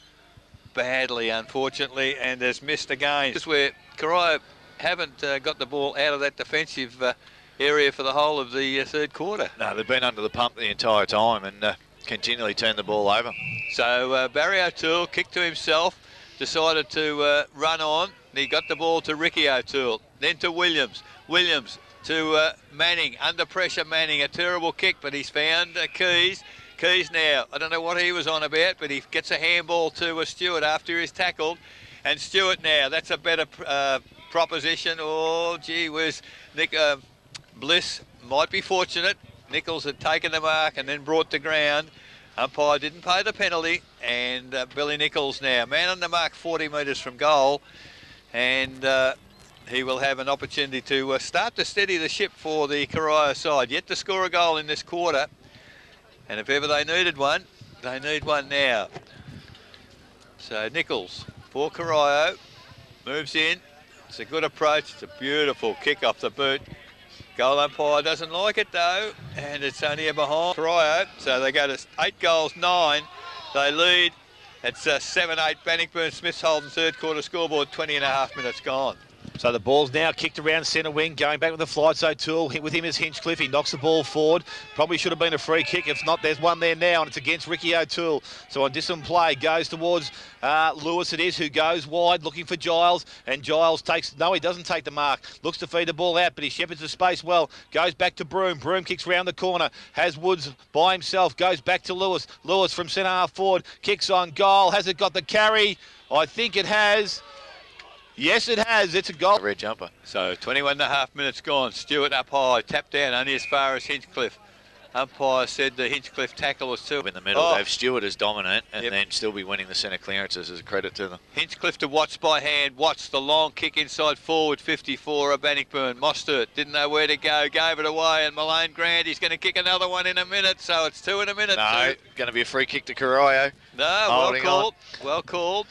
badly, unfortunately, and has missed again. This is where Corio haven't got the ball out of that defensive area for the whole of the third quarter. No, they've been under the pump the entire time and continually turned the ball over. So Barry O'Toole kicked to himself, decided to run on. He got the ball to Ricky O'Toole, then to Williams. Williams to Manning, under pressure Manning, a terrible kick, but he's found Keys. Keys now, I don't know what he was on about, but he gets a handball to Stewart after he's tackled. And Stewart now, that's a better proposition. Oh, gee whiz. Bliss might be fortunate. Nichols had taken the mark and then brought to ground. Umpire didn't pay the penalty, and Billy Nichols now, man on the mark 40 metres from goal, and he will have an opportunity to start to steady the ship for the Corio side. Yet to score a goal in this quarter, and if ever they needed one, they need one now. So Nichols for Corio, moves in, it's a good approach, it's a beautiful kick off the boot. Goal umpire doesn't like it though, and it's only a behind Corio, so they go to 8-9. They lead. It's 7-8 Bannockburn. Smith's holding third quarter scoreboard, 20.5 minutes gone. So the ball's now kicked around centre wing, going back with the flights. O'Toole, with him is Hinchcliffe. He knocks the ball forward. Probably should have been a free kick. If not, there's one there now, and it's against Ricky O'Toole. So on disciplined play, goes towards Lewis it is, who goes wide, looking for Giles. And Giles takes, no, he doesn't take the mark. Looks to feed the ball out, but he shepherds the space well. Goes back to Broom. Broom kicks round the corner. Has Woods by himself. Goes back to Lewis. Lewis from centre half forward. Kicks on goal. Has it got the carry? I think it has. Yes, it has. It's a goal. Red jumper. So 21.5 minutes gone. Stewart up high, tapped down only as far as Hinchcliffe. Umpire said the Hinchcliffe tackle was too. In the middle, they have Stewart as dominant and Yep. then still be winning the centre clearances as a credit to them. Hinchcliffe to Watts by hand. Watts, the long kick inside forward, 54 of Bannockburn. Mostert didn't know where to go, gave it away, and Malone Grant, he's going to kick another one in a minute, so it's 2 in a minute. No, going to be a free kick to Corio. No, well Holding called. Well called.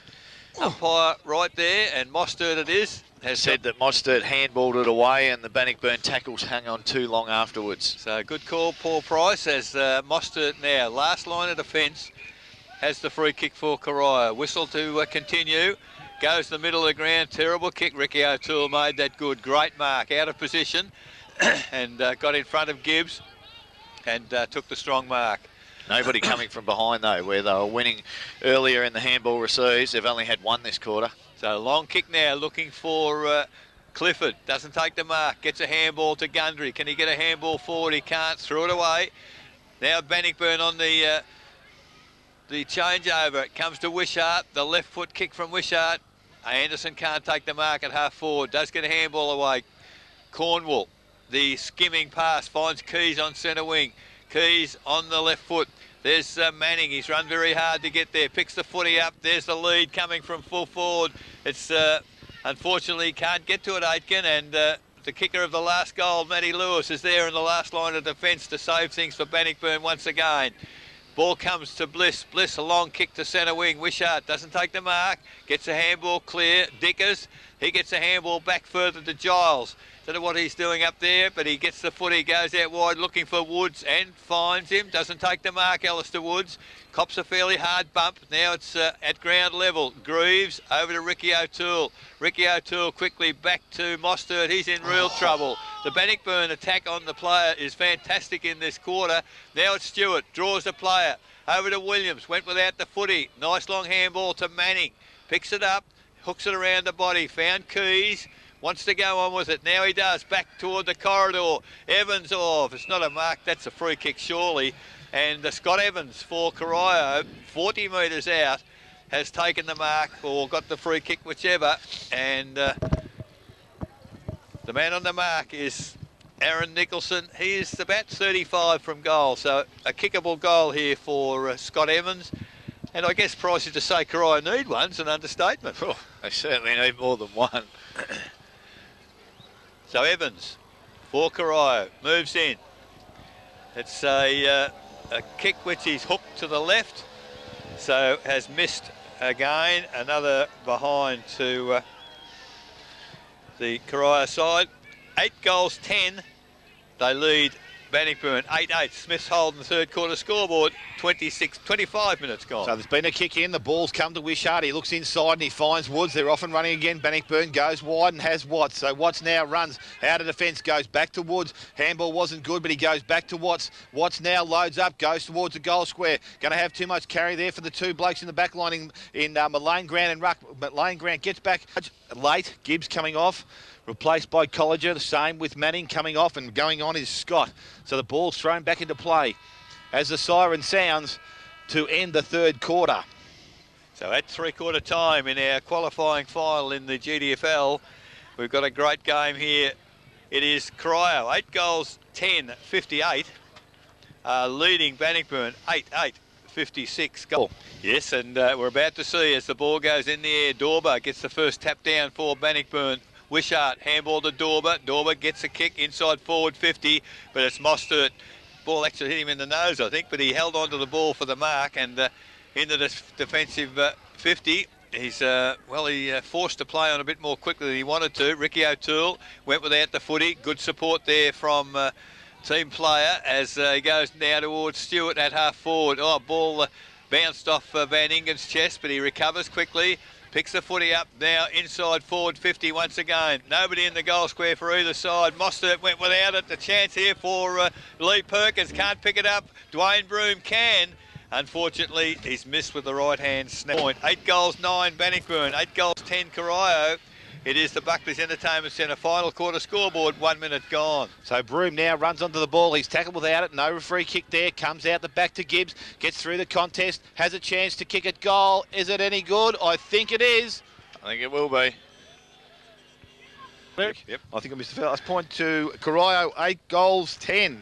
Umpire right there, and Mostert it is. Has said that Mostert handballed it away and the Bannockburn tackles hung on too long afterwards. So good call, Paul Price, as Mostert now, last line of defence, has the free kick for Corio. Whistle to continue. Goes to the middle of the ground. Terrible kick. Ricky O'Toole made that good. Great mark. Out of position and got in front of Gibbs and took the strong mark. Nobody coming from behind though, where they were winning earlier in the handball receives. They've only had one this quarter. So long kick now, looking for Clifford. Doesn't take the mark. Gets a handball to Gundry. Can he get a handball forward? He can't. Threw it away. Now Bannockburn on the changeover. It comes to Wishart. The left foot kick from Wishart. Anderson can't take the mark at half forward. Does get a handball away. Cornwall. The skimming pass finds Keys on centre wing. Keys on the left foot. There's Manning. He's run very hard to get there. Picks the footy up. There's the lead coming from full forward. It's unfortunately can't get to it, Aitken. And the kicker of the last goal, Matty Lewis, is there in the last line of defence to save things for Bannockburn once again. Ball comes to Bliss. Bliss, a long kick to centre wing. Wishart doesn't take the mark. Gets a handball clear. Dickers, he gets a handball back further to Giles. Don't know what he's doing up there, but he gets the footy, goes out wide looking for Woods and finds him. Doesn't take the mark, Alistair Woods. Cops a fairly hard bump. Now it's at ground level. Greaves over to Ricky O'Toole. Ricky O'Toole quickly back to Mostert. He's in real trouble. The Bannockburn attack on the player is fantastic in this quarter. Now it's Stewart. Draws the player. Over to Williams. Went without the footy. Nice long handball to Manning. Picks it up. Hooks it around the body. Found Keys. Wants to go on with it. Now he does. Back toward the corridor. Evans off. It's not a mark. That's a free kick surely. And Scott Evans for Corio, 40 metres out, has taken the mark or got the free kick, whichever. And the man on the mark is Aaron Nicholson. He is about 35 from goal. So a kickable goal here for Scott Evans. And I guess Price is to say Corio need one's an understatement. Oh, they certainly need more than one. So Evans for Corio moves in. It's a kick which he's hooked to the left, so has missed again. Another behind to the Corio side. 8 goals 10. They lead Bannockburn 8-8. Smith's holding the third quarter scoreboard. 25 minutes gone. So there's been a kick in. The ball's come to Wishart. He looks inside and he finds Woods. They're off and running again. Bannockburn goes wide and has Watts. So Watts now runs out of defence, goes back to Woods. Handball wasn't good, but he goes back to Watts. Watts now loads up, goes towards the goal square. Going to have too much carry there for the two blokes in the back line in Malane Grant and Ruck. Malane Grant gets back late. Gibbs coming off. Replaced by Colliger. The same with Manning coming off, and going on is Scott. So the ball's thrown back into play as the siren sounds to end the third quarter. So at three-quarter time in our qualifying final in the GDFL, we've got a great game here. It is Corio, 8 goals, 10, 58, leading Bannockburn, 8-8, 56 goal. Yes, and we're about to see as the ball goes in the air, Dorber gets the first tap down for Bannockburn. Wishart, handball to Dorber. Dorber gets a kick inside forward 50, but it's Mostert. Ball actually hit him in the nose, I think, but he held on to the ball for the mark, and in the defensive 50, he's he forced to play on a bit more quickly than he wanted to. Ricky O'Toole went without the footy. Good support there from team player as he goes now towards Stewart at half forward. Oh, ball bounced off Van Ingen's chest, but he recovers quickly. Picks the footy up now inside forward 50 once again. Nobody in the goal square for either side. Mostert went without it. The chance here for Lee Perkins. Can't pick it up. Dwayne Broom can. Unfortunately, he's missed with the right hand snap point. 8 goals 9 Bannockburn. 8 goals 10 Corio. It is the Buckley's Entertainment Centre final quarter scoreboard, 1 minute gone. So Broom now runs onto the ball. He's tackled without it. No free kick there. Comes out the back to Gibbs. Gets through the contest. Has a chance to kick it goal. Is it any good? I think it is. I think it will be. Yep. I think I missed the last point to Corio. 8 goals 10.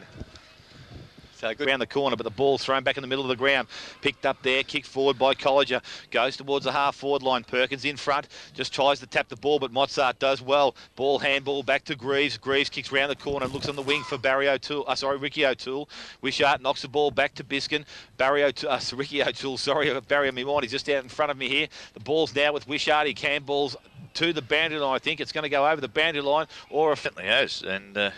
So good. Around the corner, but the ball's thrown back in the middle of the ground. Picked up there, kicked forward by Colliger. Goes towards the half-forward line. Perkins in front, just tries to tap the ball, but Mozart does well. Ball handball back to Greaves. Greaves kicks round the corner, looks on the wing for Ricky O'Toole. Wishart knocks the ball back to Biskin. Ricky O'Toole, sorry, Barry on my mind. He's just out in front of me here. The ball's now with Wishart. He handballs to the boundary line. I think it's going to go over the boundary line, or Certainly has, and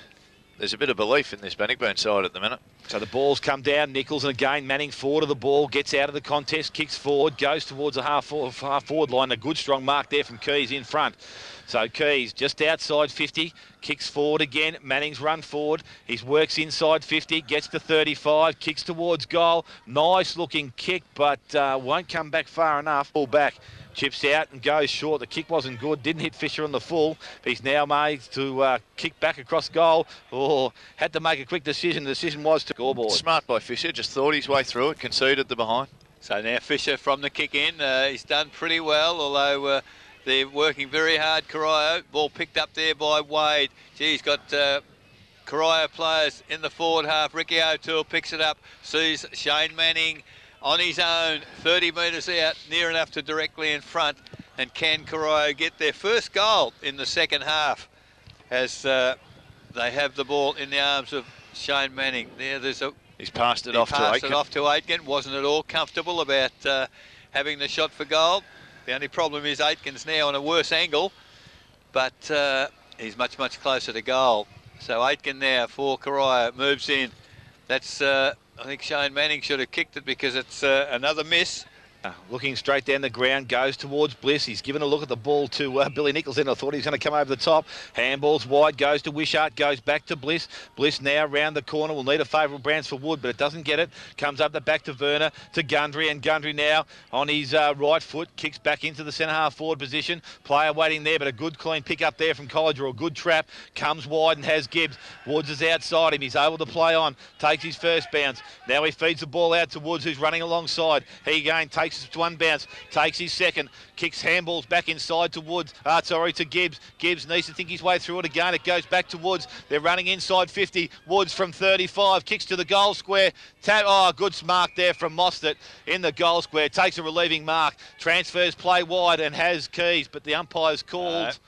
there's a bit of belief in this Bannockburn side at the minute. So the ball's come down. Nichols, and again Manning forward of the ball, gets out of the contest, kicks forward, goes towards the half forward line. A good strong mark there from Keys in front. So Keys just outside 50, kicks forward again. Manning's run forward. He works inside 50, gets to 35, kicks towards goal. Nice looking kick, but won't come back far enough. Ball back. Chips out and goes short. The kick wasn't good. Didn't hit Fisher on the full. He's now made to kick back across goal. Oh, had to make a quick decision. The decision was to scoreboard. Smart by Fisher. Just thought his way through it. Conceded the behind. So now Fisher from the kick in. He's done pretty well, although they're working very hard. Corio. Ball picked up there by Wade. Gee, he's got Corio players in the forward half. Ricky O'Toole picks it up. Sees Shane Manning on his own, 30 metres out, near enough to directly in front. And can Corio get their first goal in the second half as they have the ball in the arms of Shane Manning? He's passed it off to Aitken. Passed it off to Aitken. Wasn't at all comfortable about having the shot for goal. The only problem is Aitken's now on a worse angle, but he's much, much closer to goal. So Aitken now for Corio moves in. That's I think Shane Manning should have kicked it because it's another miss. Looking straight down the ground, goes towards Bliss. He's given a look at the ball to Billy Nichols. Then I thought he was going to come over the top. Handball's wide, goes to Wishart, goes back to Bliss. Bliss now round the corner. Will need a favourable bounce for Wood, but it doesn't get it. Comes up the back to Werner, to Gundry, and Gundry now on his right foot. Kicks back into the centre half forward position. Player waiting there, but a good clean pick up there from Colliger, or a good trap. Comes wide and has Gibbs. Woods is outside him. He's able to play on. Takes his first bounce. Now he feeds the ball out to Woods, who's running alongside. He again takes one bounce, takes his second, kicks handballs back inside to Woods, to Gibbs. Gibbs needs to think his way through it again. It goes back to Woods. They're running inside 50. Woods from 35, kicks to the goal square. Good mark there from Mostert in the goal square. Takes a relieving mark, transfers play wide and has Keys, but the umpire's called.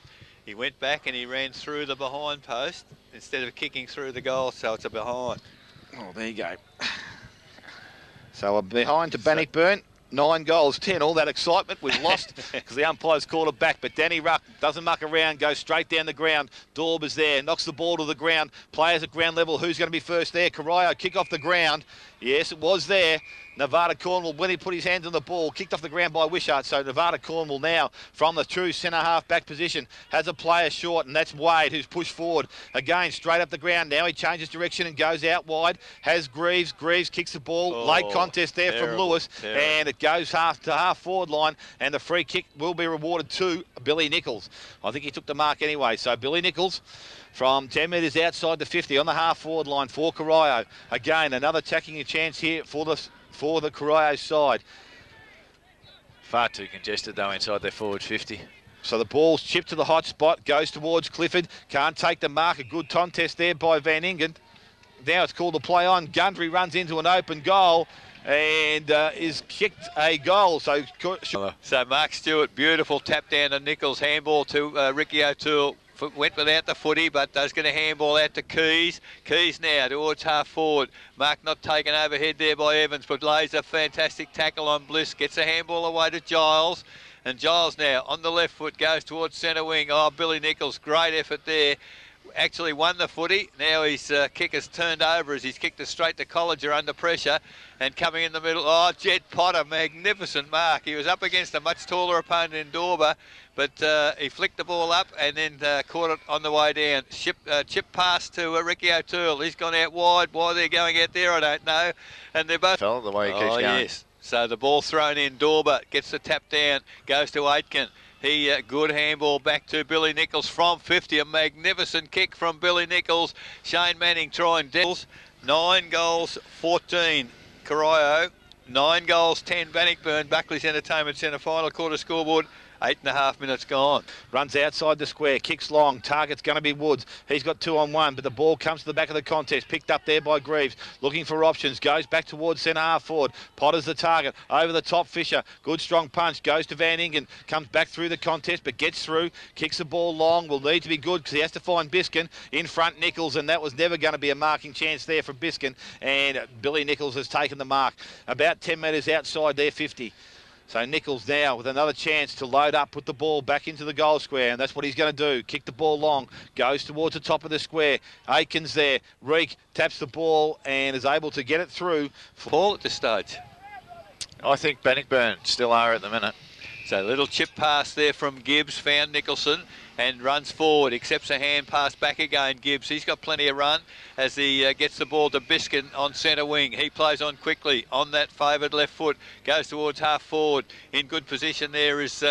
He went back and he ran through the behind post instead of kicking through the goal, so it's a behind. Oh, there you go. So a behind to Bannockburn. 9 goals, 10. All that excitement we've lost because the umpires called it back. But Danny Ruck doesn't muck around, goes straight down the ground. Dorber's there, knocks the ball to the ground. Players at ground level. Who's going to be first there? Corio kick off the ground. Yes, it was there. Nevada Cornwall, when he put his hands on the ball, kicked off the ground by Wishart. So Nevada Cornwall now from the true centre half back position has a player short, and that's Wade, who's pushed forward again straight up the ground. Now he changes direction and goes out wide. Has Greaves. Greaves kicks the ball. Late contest there from Lewis, and it goes half forward line, and the free kick will be rewarded to Billy Nichols. I think he took the mark anyway. So Billy Nichols from 10 metres outside the 50 on the half forward line for Corio. Again, another attacking chance here for the Corio side. Far too congested though inside their forward 50. So the ball's chipped to the hot spot, goes towards Clifford. Can't take the mark. A good contest there by Van Ingen. Now it's called a play on. Gundry runs into an open goal and is kicked a goal. So Mark Stewart, beautiful tap down to Nichols, handball to Ricky O'Toole. Went without the footy, but does get a handball out to Keys. Keys now towards half forward. Mark not taken overhead there by Evans, but lays a fantastic tackle on Bliss. Gets a handball away to Giles. And Giles now on the left foot goes towards centre wing. Oh, Billy Nichols, great effort there. Actually won the footy. Now his kick has turned over as he's kicked it straight to Colliger under pressure. And coming in the middle, Jed Potter, magnificent mark. He was up against a much taller opponent in Dorber, but he flicked the ball up and then caught it on the way down. Chip pass to Ricky O'Toole. He's gone out wide. Why they're going out there, I don't know. And they're both... Fell the way he keeps going. Yes. So the ball thrown in. Dorber gets the tap down, goes to Aitken. He good handball back to Billy Nichols from 50. A magnificent kick from Billy Nichols. Shane Manning trying Devils. 9 goals, 14. Corio. 9 goals, 10 Bannockburn. Buckley's Entertainment Centre final quarter scoreboard. 8.5 minutes gone. Runs outside the square, kicks long, target's going to be Woods. He's got 2-on-1, but the ball comes to the back of the contest, picked up there by Greaves, looking for options, goes back towards centre half forward. Potter's the target, over the top, Fisher, good strong punch, goes to Van Ingen, comes back through the contest, but gets through, kicks the ball long, will need to be good because he has to find Biskin, in front Nichols, and that was never going to be a marking chance there for Biskin, and Billy Nichols has taken the mark. About 10 metres outside there, 50. So Nichols now with another chance to load up, put the ball back into the goal square, and that's what he's going to do. Kick the ball long, goes towards the top of the square. Aikens there. Reek taps the ball and is able to get it through. Ball at this stage. I think Bannockburn still are at the minute. So a little chip pass there from Gibbs, found Nicholson and runs forward, accepts a hand pass back again. Gibbs, he's got plenty of run as he gets the ball to Biskin on centre wing. He plays on quickly on that favoured left foot, goes towards half forward. In good position there is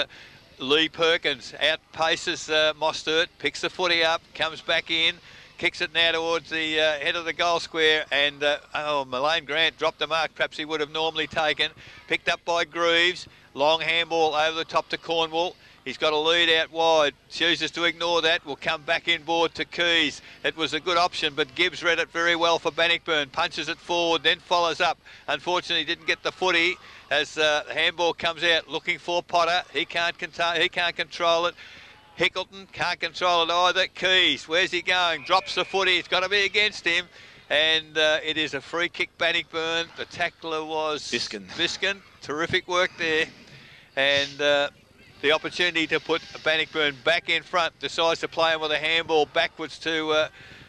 Lee Perkins, outpaces Mostert, picks the footy up, comes back in, kicks it now towards the head of the goal square, and Mullane Grant dropped the mark perhaps he would have normally taken. Picked up by Greaves, long handball over the top to Cornwall. He's got a lead out wide, chooses to ignore that, will come back inboard to Keys. It was a good option, but Gibbs read it very well for Bannockburn, punches it forward, then follows up. Unfortunately, didn't get the footy as the handball comes out, looking for Potter. He can't control it. Hickleton can't control it either. Keys, where's he going? Drops the footy, it's got to be against him. And it is a free kick, Bannockburn. The tackler was Biskin. Terrific work there. And the opportunity to put Bannockburn back in front, decides to play him with a handball backwards to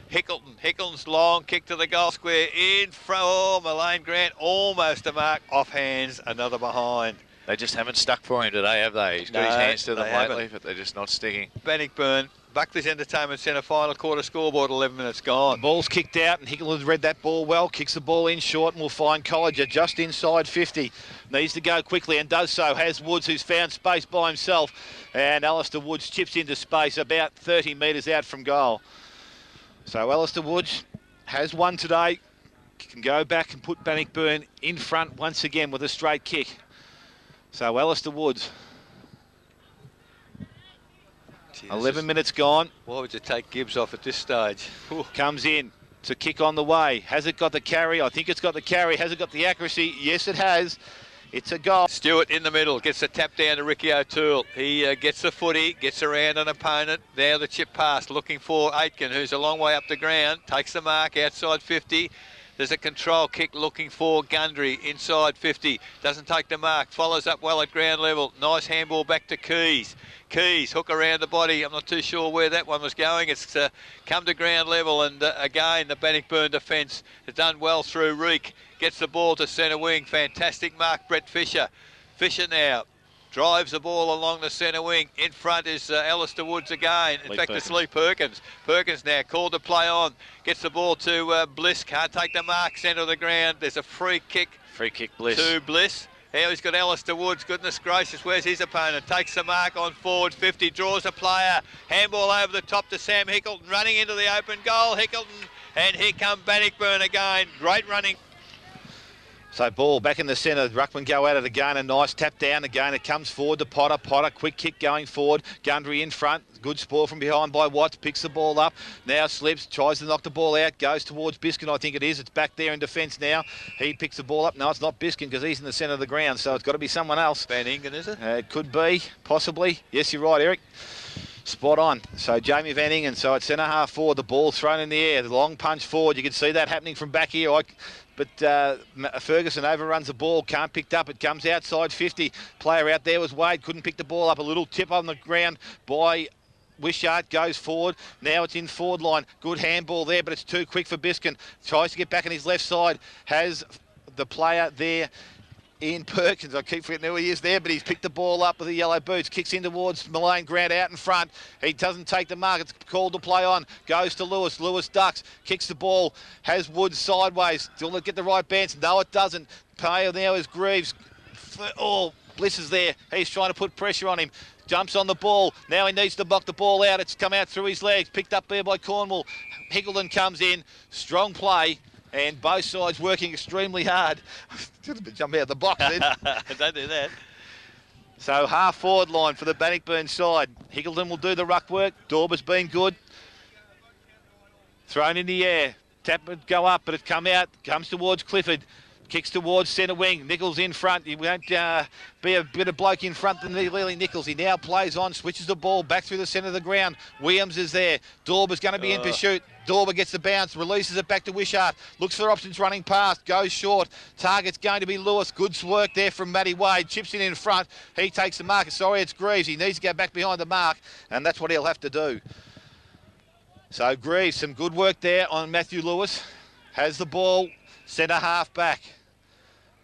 Hickleton. Hickleton's long kick to the goal square in front. Oh, Mullane Grant almost a mark, off hands, another behind. They just haven't stuck for him today, have they? He's got his hands to them lately, but they're just not sticking. Bannockburn, Buckley's Entertainment Centre final quarter scoreboard, 11 minutes gone. The ball's kicked out and Hickleton's read that ball well, kicks the ball in short and will find Colliger just inside 50. Needs to go quickly and does so. Has Woods, who's found space by himself, and Alistair Woods chips into space about 30 metres out from goal. So Alistair Woods has won today, can go back and put Bannockburn in front once again with a straight kick. So Alistair Woods, 11 minutes gone. Why would you take Gibbs off at this stage? Comes in to kick on the way. Has it got the carry? I think it's got the carry. Has it got the accuracy? Yes, it has. It's a goal. Stewart in the middle, gets the tap down to Ricky O'Toole. He gets the footy, gets around an opponent. There the chip pass, looking for Aitken, who's a long way up the ground. Takes the mark outside 50. There's a control kick looking for Gundry inside 50. Doesn't take the mark. Follows up well at ground level. Nice handball back to Keys. Keys, hook around the body. I'm not too sure where that one was going. It's come to ground level, and again, the Bannockburn defence has done well through Reek. Gets the ball to centre wing. Fantastic mark, Brett Fisher. Fisher now drives the ball along the centre wing. In front is Alistair Woods again. In fact, it's Lee Perkins. Perkins now called to play on. Gets the ball to Bliss. Can't take the mark. Centre of the ground. There's a free kick. Free kick, Bliss. To Bliss. Now he's got Alistair Woods. Goodness gracious, where's his opponent? Takes the mark on forward 50. Draws a player. Handball over the top to Sam Hickleton. Running into the open goal. Hickleton. And here come Bannockburn again. Great running. So ball back in the centre. Ruckman go at it again. A nice tap down again. It comes forward to Potter. Potter, quick kick going forward. Gundry in front. Good spoil from behind by Watts. Picks the ball up. Now slips. Tries to knock the ball out. Goes towards Biskin, I think it is. It's back there in defence now. He picks the ball up. No, it's not Biskin because he's in the centre of the ground. So it's got to be someone else. Van Ingen, is it? It could be. Possibly. Yes, you're right, Eric. Spot on. So Jamie Van Ingen. So it's centre half forward. The ball thrown in the air. The long punch forward. You can see that happening from back here. But Ferguson overruns the ball, can't pick it up. It comes outside 50. Player out there was Wade, couldn't pick the ball up. A little tip on the ground by Wishart, goes forward. Now it's in forward line. Good handball there, but it's too quick for Biskin. Tries to get back on his left side. Has the player there, Ian Perkins. I keep forgetting who he is there, but he's picked the ball up with the yellow boots. Kicks in towards Mullane Grant out in front. He doesn't take the mark. It's called to play on. Goes to Lewis. Lewis ducks. Kicks the ball. Has Woods sideways. Still not get the right bounce. No, it doesn't. Player now is Greaves. Oh, Bliss is there. He's trying to put pressure on him. Jumps on the ball. Now he needs to knock the ball out. It's come out through his legs. Picked up there by Cornwall. Hickleton comes in. Strong play. And both sides working extremely hard. Jump out of the box then. Don't do that. So half forward line for the Bannockburn side. Hickleton will do the ruck work. Dorber's been good. Thrown in the air. Tap would go up, but it's come out. Comes towards Clifford. Kicks towards centre wing. Nichols in front. He won't be a better bloke in front than Lily Nichols. He now plays on, switches the ball back through the centre of the ground. Williams is there. Dorber's going to be in pursuit. Dorber gets the bounce, releases it back to Wishart. Looks for options running past, goes short. Target's going to be Lewis. Good work there from Matty Wade. Chips in front. He takes the mark. Sorry, it's Greaves. He needs to go back behind the mark, and that's what he'll have to do. So Greaves, some good work there on Matthew Lewis. Has the ball, centre half back.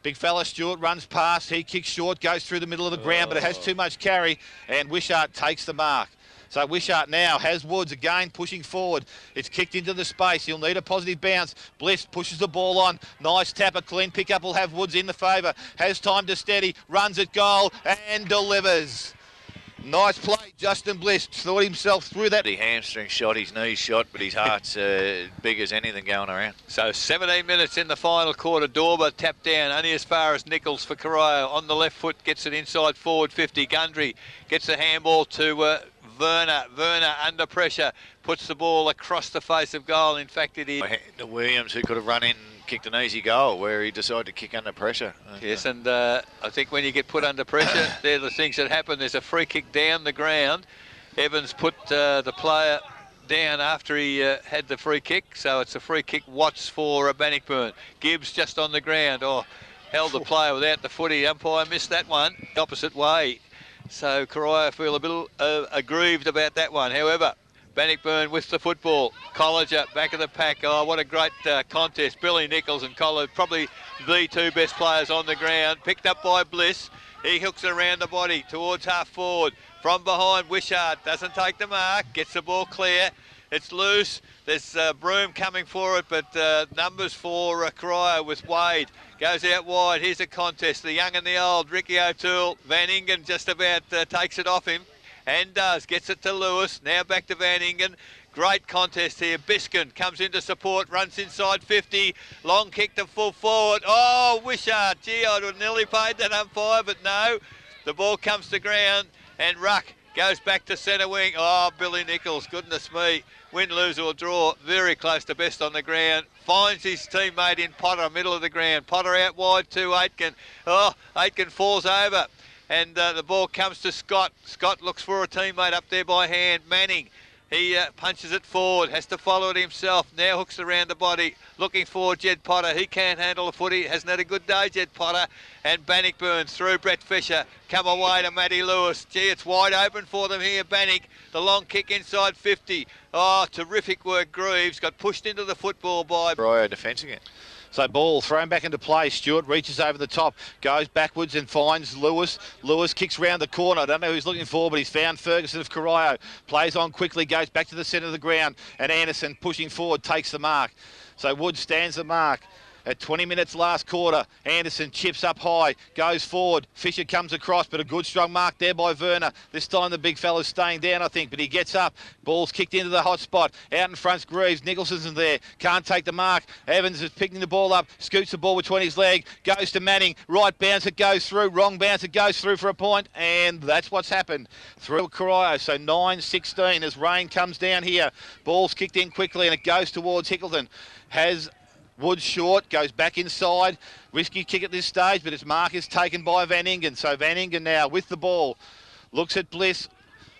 Big fella Stewart runs past, he kicks short, goes through the middle of the ground, but it has too much carry, and Wishart takes the mark. So Wishart now has Woods again pushing forward. It's kicked into the space. He'll need a positive bounce. Bliss pushes the ball on. Nice tap, a clean pickup will have Woods in the favour. Has time to steady, runs at goal and delivers. Nice play, Justin Bliss thought himself through that. The hamstring shot, his knee shot, but his heart's big as anything going around. So 17 minutes in the final quarter. Dorber tapped down only as far as Nichols for Corio. On the left foot, gets it inside forward 50. Gundry gets the handball to Werner. Werner under pressure, puts the ball across the face of goal. In fact, it is. The Williams, who could have run in, kicked an easy goal, where he decided to kick under pressure. Yes, and I think when you get put under pressure, they're the things that happen. There's a free kick down the ground. Evans put the player down after he had the free kick, so it's a free kick. Watts for Bannockburn. Gibbs just on the ground. Oh, held the player without the footy. Umpire missed that one. Opposite way. So Corio feel a bit aggrieved about that one. However, Bannockburn with the football. Colliger back of the pack. Oh, what a great contest. Billy Nichols and Colliger, probably the two best players on the ground. Picked up by Bliss. He hooks it around the body towards half forward. From behind, Wishart doesn't take the mark. Gets the ball clear. It's loose. There's Broom coming for it, but numbers for Corio with Wade. Goes out wide. Here's a contest. The young and the old. Ricky O'Toole. Van Ingen just about takes it off him. And does. Gets it to Lewis. Now back to Van Ingen. Great contest here. Biskin comes into support. Runs inside 50. Long kick to full forward. Oh, Wishart. Gee, I would nearly paid that umpire, but no. The ball comes to ground. And Ruck goes back to centre wing. Oh, Billy Nichols. Goodness me. Win, lose or draw. Very close to best on the ground. Finds his teammate in Potter, middle of the ground. Potter out wide to Aitken. Oh, Aitken falls over. And the ball comes to Scott. Scott looks for a teammate up there by hand. Manning, he punches it forward, has to follow it himself. Now hooks around the body, looking for Jed Potter. He can't handle the footy, hasn't had a good day, Jed Potter. And Bannockburn through Brett Fisher, come away to Matty Lewis. Gee, it's wide open for them here, Bannock. The long kick inside 50. Oh, terrific work, Greaves. Got pushed into the football by Corio defensing it. So ball thrown back into play. Stewart reaches over the top, goes backwards and finds Lewis. Lewis kicks round the corner. I don't know who he's looking for, but he's found Ferguson of Corio. Plays on quickly, goes back to the centre of the ground, and Anderson pushing forward takes the mark. So Wood stands the mark. At 20 minutes last quarter, Anderson chips up high, goes forward. Fisher comes across, but a good strong mark there by Werner. This time the big fella's staying down, I think, but he gets up. Ball's kicked into the hot spot. Out in front's Greaves. Nicholson's in there. Can't take the mark. Evans is picking the ball up, scoots the ball between his legs, goes to Manning. Right bounce, it goes through. Wrong bounce, it goes through for a point, and that's what's happened. Through Corio, so 9-16 as rain comes down here. Ball's kicked in quickly, and it goes towards Hickleton. Has Woods short, goes back inside. Risky kick at this stage, but its mark is taken by Van Ingen. So Van Ingen now with the ball. Looks at Bliss.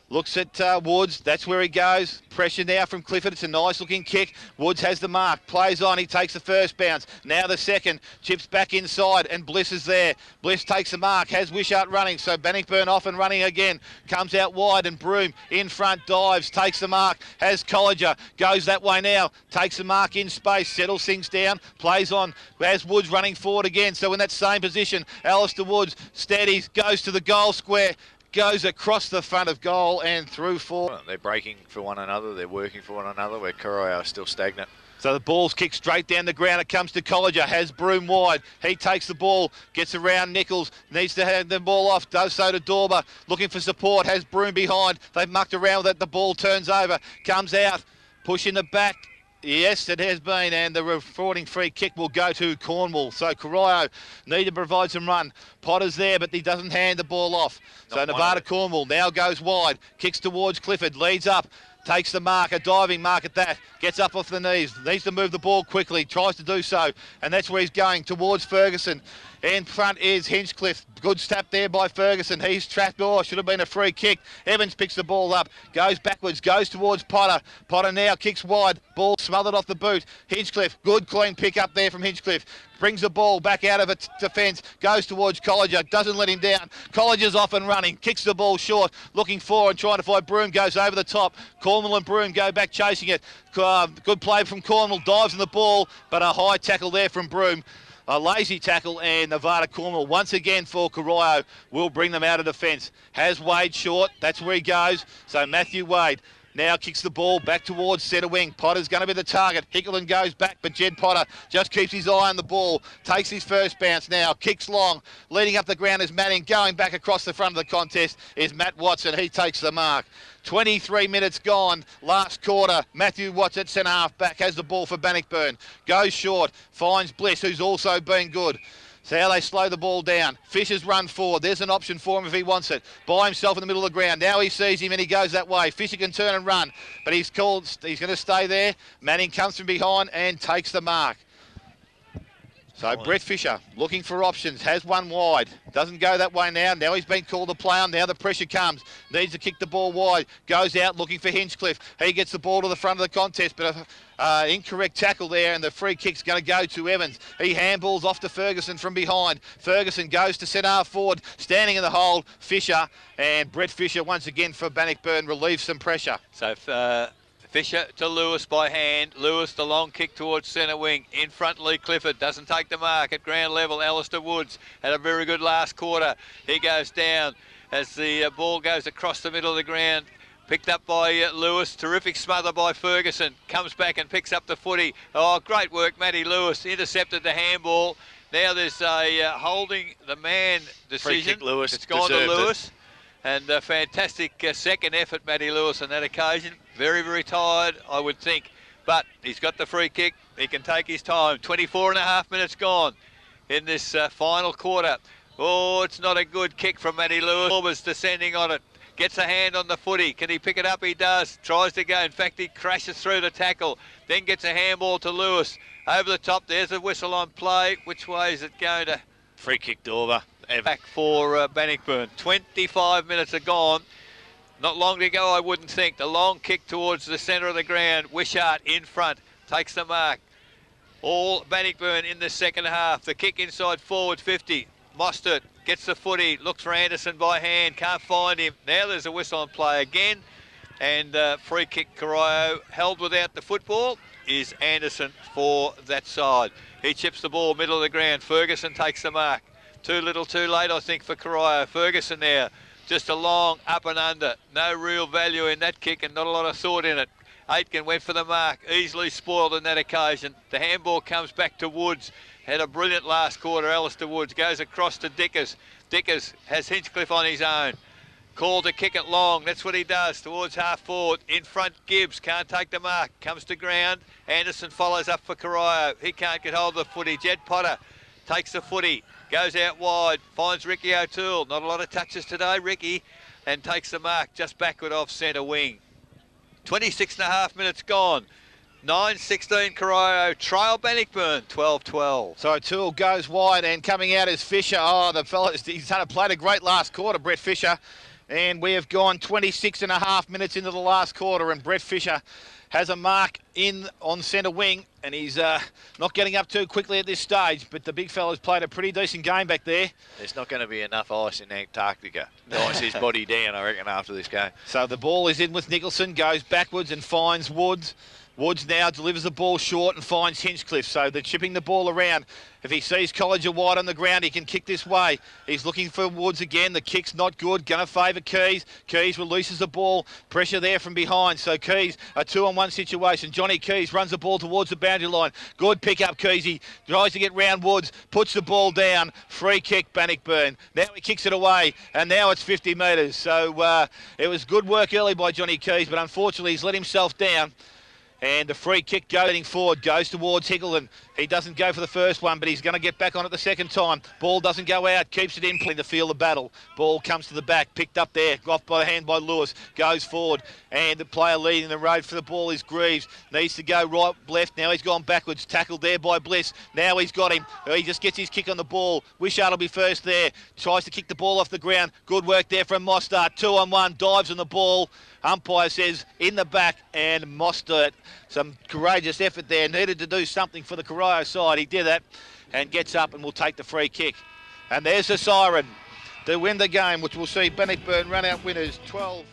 Looks at Woods. That's where he goes. Pressure now from Clifford. It's a nice looking kick. Woods has the mark. Plays on. He takes the first bounce. Now the second. Chips back inside and Bliss is there. Bliss takes the mark. Has Wishart running. So Bannockburn off and running again. Comes out wide and Broom in front. Dives. Takes the mark. Has Colliger. Goes that way now. Takes the mark in space. Settles things down. Plays on. Has Woods running forward again. So in that same position, Alistair Woods steadies. Goes to the goal square. Goes across the front of goal and through forward. They're breaking for one another, they're working for one another, where Corio are still stagnant. So the ball's kicked straight down the ground. It comes to Colliger, has Broom wide. He takes the ball, gets around Nichols, needs to hand the ball off, does so to Dorber, looking for support, has Broom behind. They've mucked around with it, the ball turns over, comes out, push in the back. Yes, it has been, and the rewarding free kick will go to Cornwall. So Corio need to provide some run. Potter's there, but he doesn't hand the ball off. So Nevada Cornwall now goes wide, kicks towards Clifford, leads up, takes the mark, a diving mark at that, gets up off the knees, needs to move the ball quickly, tries to do so, and that's where he's going, towards Ferguson. In front is Hinchcliffe. Good step there by Ferguson. He's trapped. Oh, should have been a free kick. Evans picks the ball up, goes backwards, goes towards Potter. Potter now kicks wide. Ball smothered off the boot. Hinchcliffe, good clean pick up there from Hinchcliffe. Brings the ball back out of its defence, goes towards Colliger, doesn't let him down. Colliger's off and running, kicks the ball short, looking forward, trying to find Broome, goes over the top. Cornwall and Broome go back chasing it. Good play from Cornwall, dives on the ball, but a high tackle there from Broome. A lazy tackle, and Nevada Cornwall once again for Corio will bring them out of defence. Has Wade short, that's where he goes. So Matthew Wade now kicks the ball back towards centre wing. Potter's going to be the target. Hickleton goes back, but Jed Potter just keeps his eye on the ball. Takes his first bounce now. Kicks long. Leading up the ground is Manning. Going back across the front of the contest is Matt Watson. He takes the mark. 23 minutes gone, last quarter. Matthew Watts at centre half back has the ball for Bannockburn. Goes short, finds Bliss, who's also been good. So how they slow the ball down. Fisher's run forward. There's an option for him if he wants it. By himself in the middle of the ground. Now he sees him and he goes that way. Fisher can turn and run, but he's going to stay there. Manning comes from behind and takes the mark. So Brett Fisher looking for options, has one wide, doesn't go that way now. Now he's been called to play on, now the pressure comes, needs to kick the ball wide, goes out looking for Hinchcliffe. He gets the ball to the front of the contest, but an incorrect tackle there, and the free kick's going to go to Evans. He handballs off to Ferguson from behind. Ferguson goes to centre half forward, standing in the hole, Fisher, and Brett Fisher once again for Bannockburn relieves some pressure. So Fisher to Lewis by hand. Lewis, the long kick towards centre wing. In front, Lee Clifford doesn't take the mark at ground level. Alistair Woods had a very good last quarter. He goes down as the ball goes across the middle of the ground. Picked up by Lewis. Terrific smother by Ferguson. Comes back and picks up the footy. Oh, great work, Matty Lewis. Intercepted the handball. Now there's a holding the man decision. Free kick, Lewis. It's gone to Lewis. And a fantastic second effort, Matty Lewis, on that occasion. Very, very tired, I would think. But he's got the free kick. He can take his time. 24 and a half minutes gone in this final quarter. Oh, it's not a good kick from Matty Lewis. Was descending on it. Gets a hand on the footy. Can he pick it up? He does. Tries to go. In fact, he crashes through the tackle. Then gets a handball to Lewis. Over the top, there's a whistle on play. Which way is it going to? Free kick, Dorver. Back for Bannockburn. 25 minutes are gone. Not long to go, I wouldn't think. The long kick towards the centre of the ground. Wishart in front. Takes the mark. All Bannockburn in the second half. The kick inside forward 50. Mostert gets the footy. Looks for Anderson by hand. Can't find him. Now there's a whistle on play again. And free kick, Corio held without the football is Anderson for that side. He chips the ball middle of the ground. Ferguson takes the mark. Too little, too late, I think, for Corio. Ferguson there, just a long up and under. No real value in that kick and not a lot of thought in it. Aitken went for the mark, easily spoiled on that occasion. The handball comes back to Woods. Had a brilliant last quarter, Alistair Woods. Goes across to Dickers. Dickers has Hinchcliffe on his own. Called to kick it long. That's what he does towards half forward. In front, Gibbs can't take the mark. Comes to ground. Anderson follows up for Corio. He can't get hold of the footy. Jed Potter takes the footy. Goes out wide, finds Ricky O'Toole. Not a lot of touches today, Ricky, and takes the mark just backward off centre wing. 26 and a half minutes gone. 9-16 Corio, trail Bannockburn, 12-12. So O'Toole goes wide and coming out is Fisher. Oh, the fella, he's played a great last quarter, Brett Fisher. And we have gone 26 and a half minutes into the last quarter, and Brett Fisher has a mark in on centre wing, and he's not getting up too quickly at this stage, but the big fella's played a pretty decent game back there. There's not going to be enough ice in Antarctica to ice his body down, I reckon, after this game. So the ball is in with Nicholson, goes backwards and finds Woods. Woods now delivers the ball short and finds Hinchcliffe, so they're chipping the ball around. If he sees Colliger wide on the ground, he can kick this way. He's looking for Woods again. The kick's not good. Going to favour Keys. Keys releases the ball. Pressure there from behind. So Keys, a 2-on-1 situation. Johnny Keys runs the ball towards the boundary line. Good pick up, Keysy. Tries to get round Woods. Puts the ball down. Free kick, Bannockburn. Now he kicks it away. And now it's 50 metres. So it was good work early by Johnny Keys, but unfortunately he's let himself down. And the free kick going forward goes towards Hickleton. He doesn't go for the first one, but he's going to get back on it the second time. Ball doesn't go out, keeps it in, playing the field of battle. Ball comes to the back, picked up there, off by the hand by Lewis, goes forward. And the player leading the road for the ball is Greaves. Needs to go right, left. Now he's gone backwards, tackled there by Bliss. Now he's got him. He just gets his kick on the ball. Wishart will be first there. Tries to kick the ball off the ground. Good work there from Mostert. 2-on-1, dives on the ball. Umpire says in the back, and Mostert, some courageous effort there, needed to do something for the Corio side. He did that and gets up and will take the free kick. And there's the siren to win the game, which will see Bannockburn run out winners 12.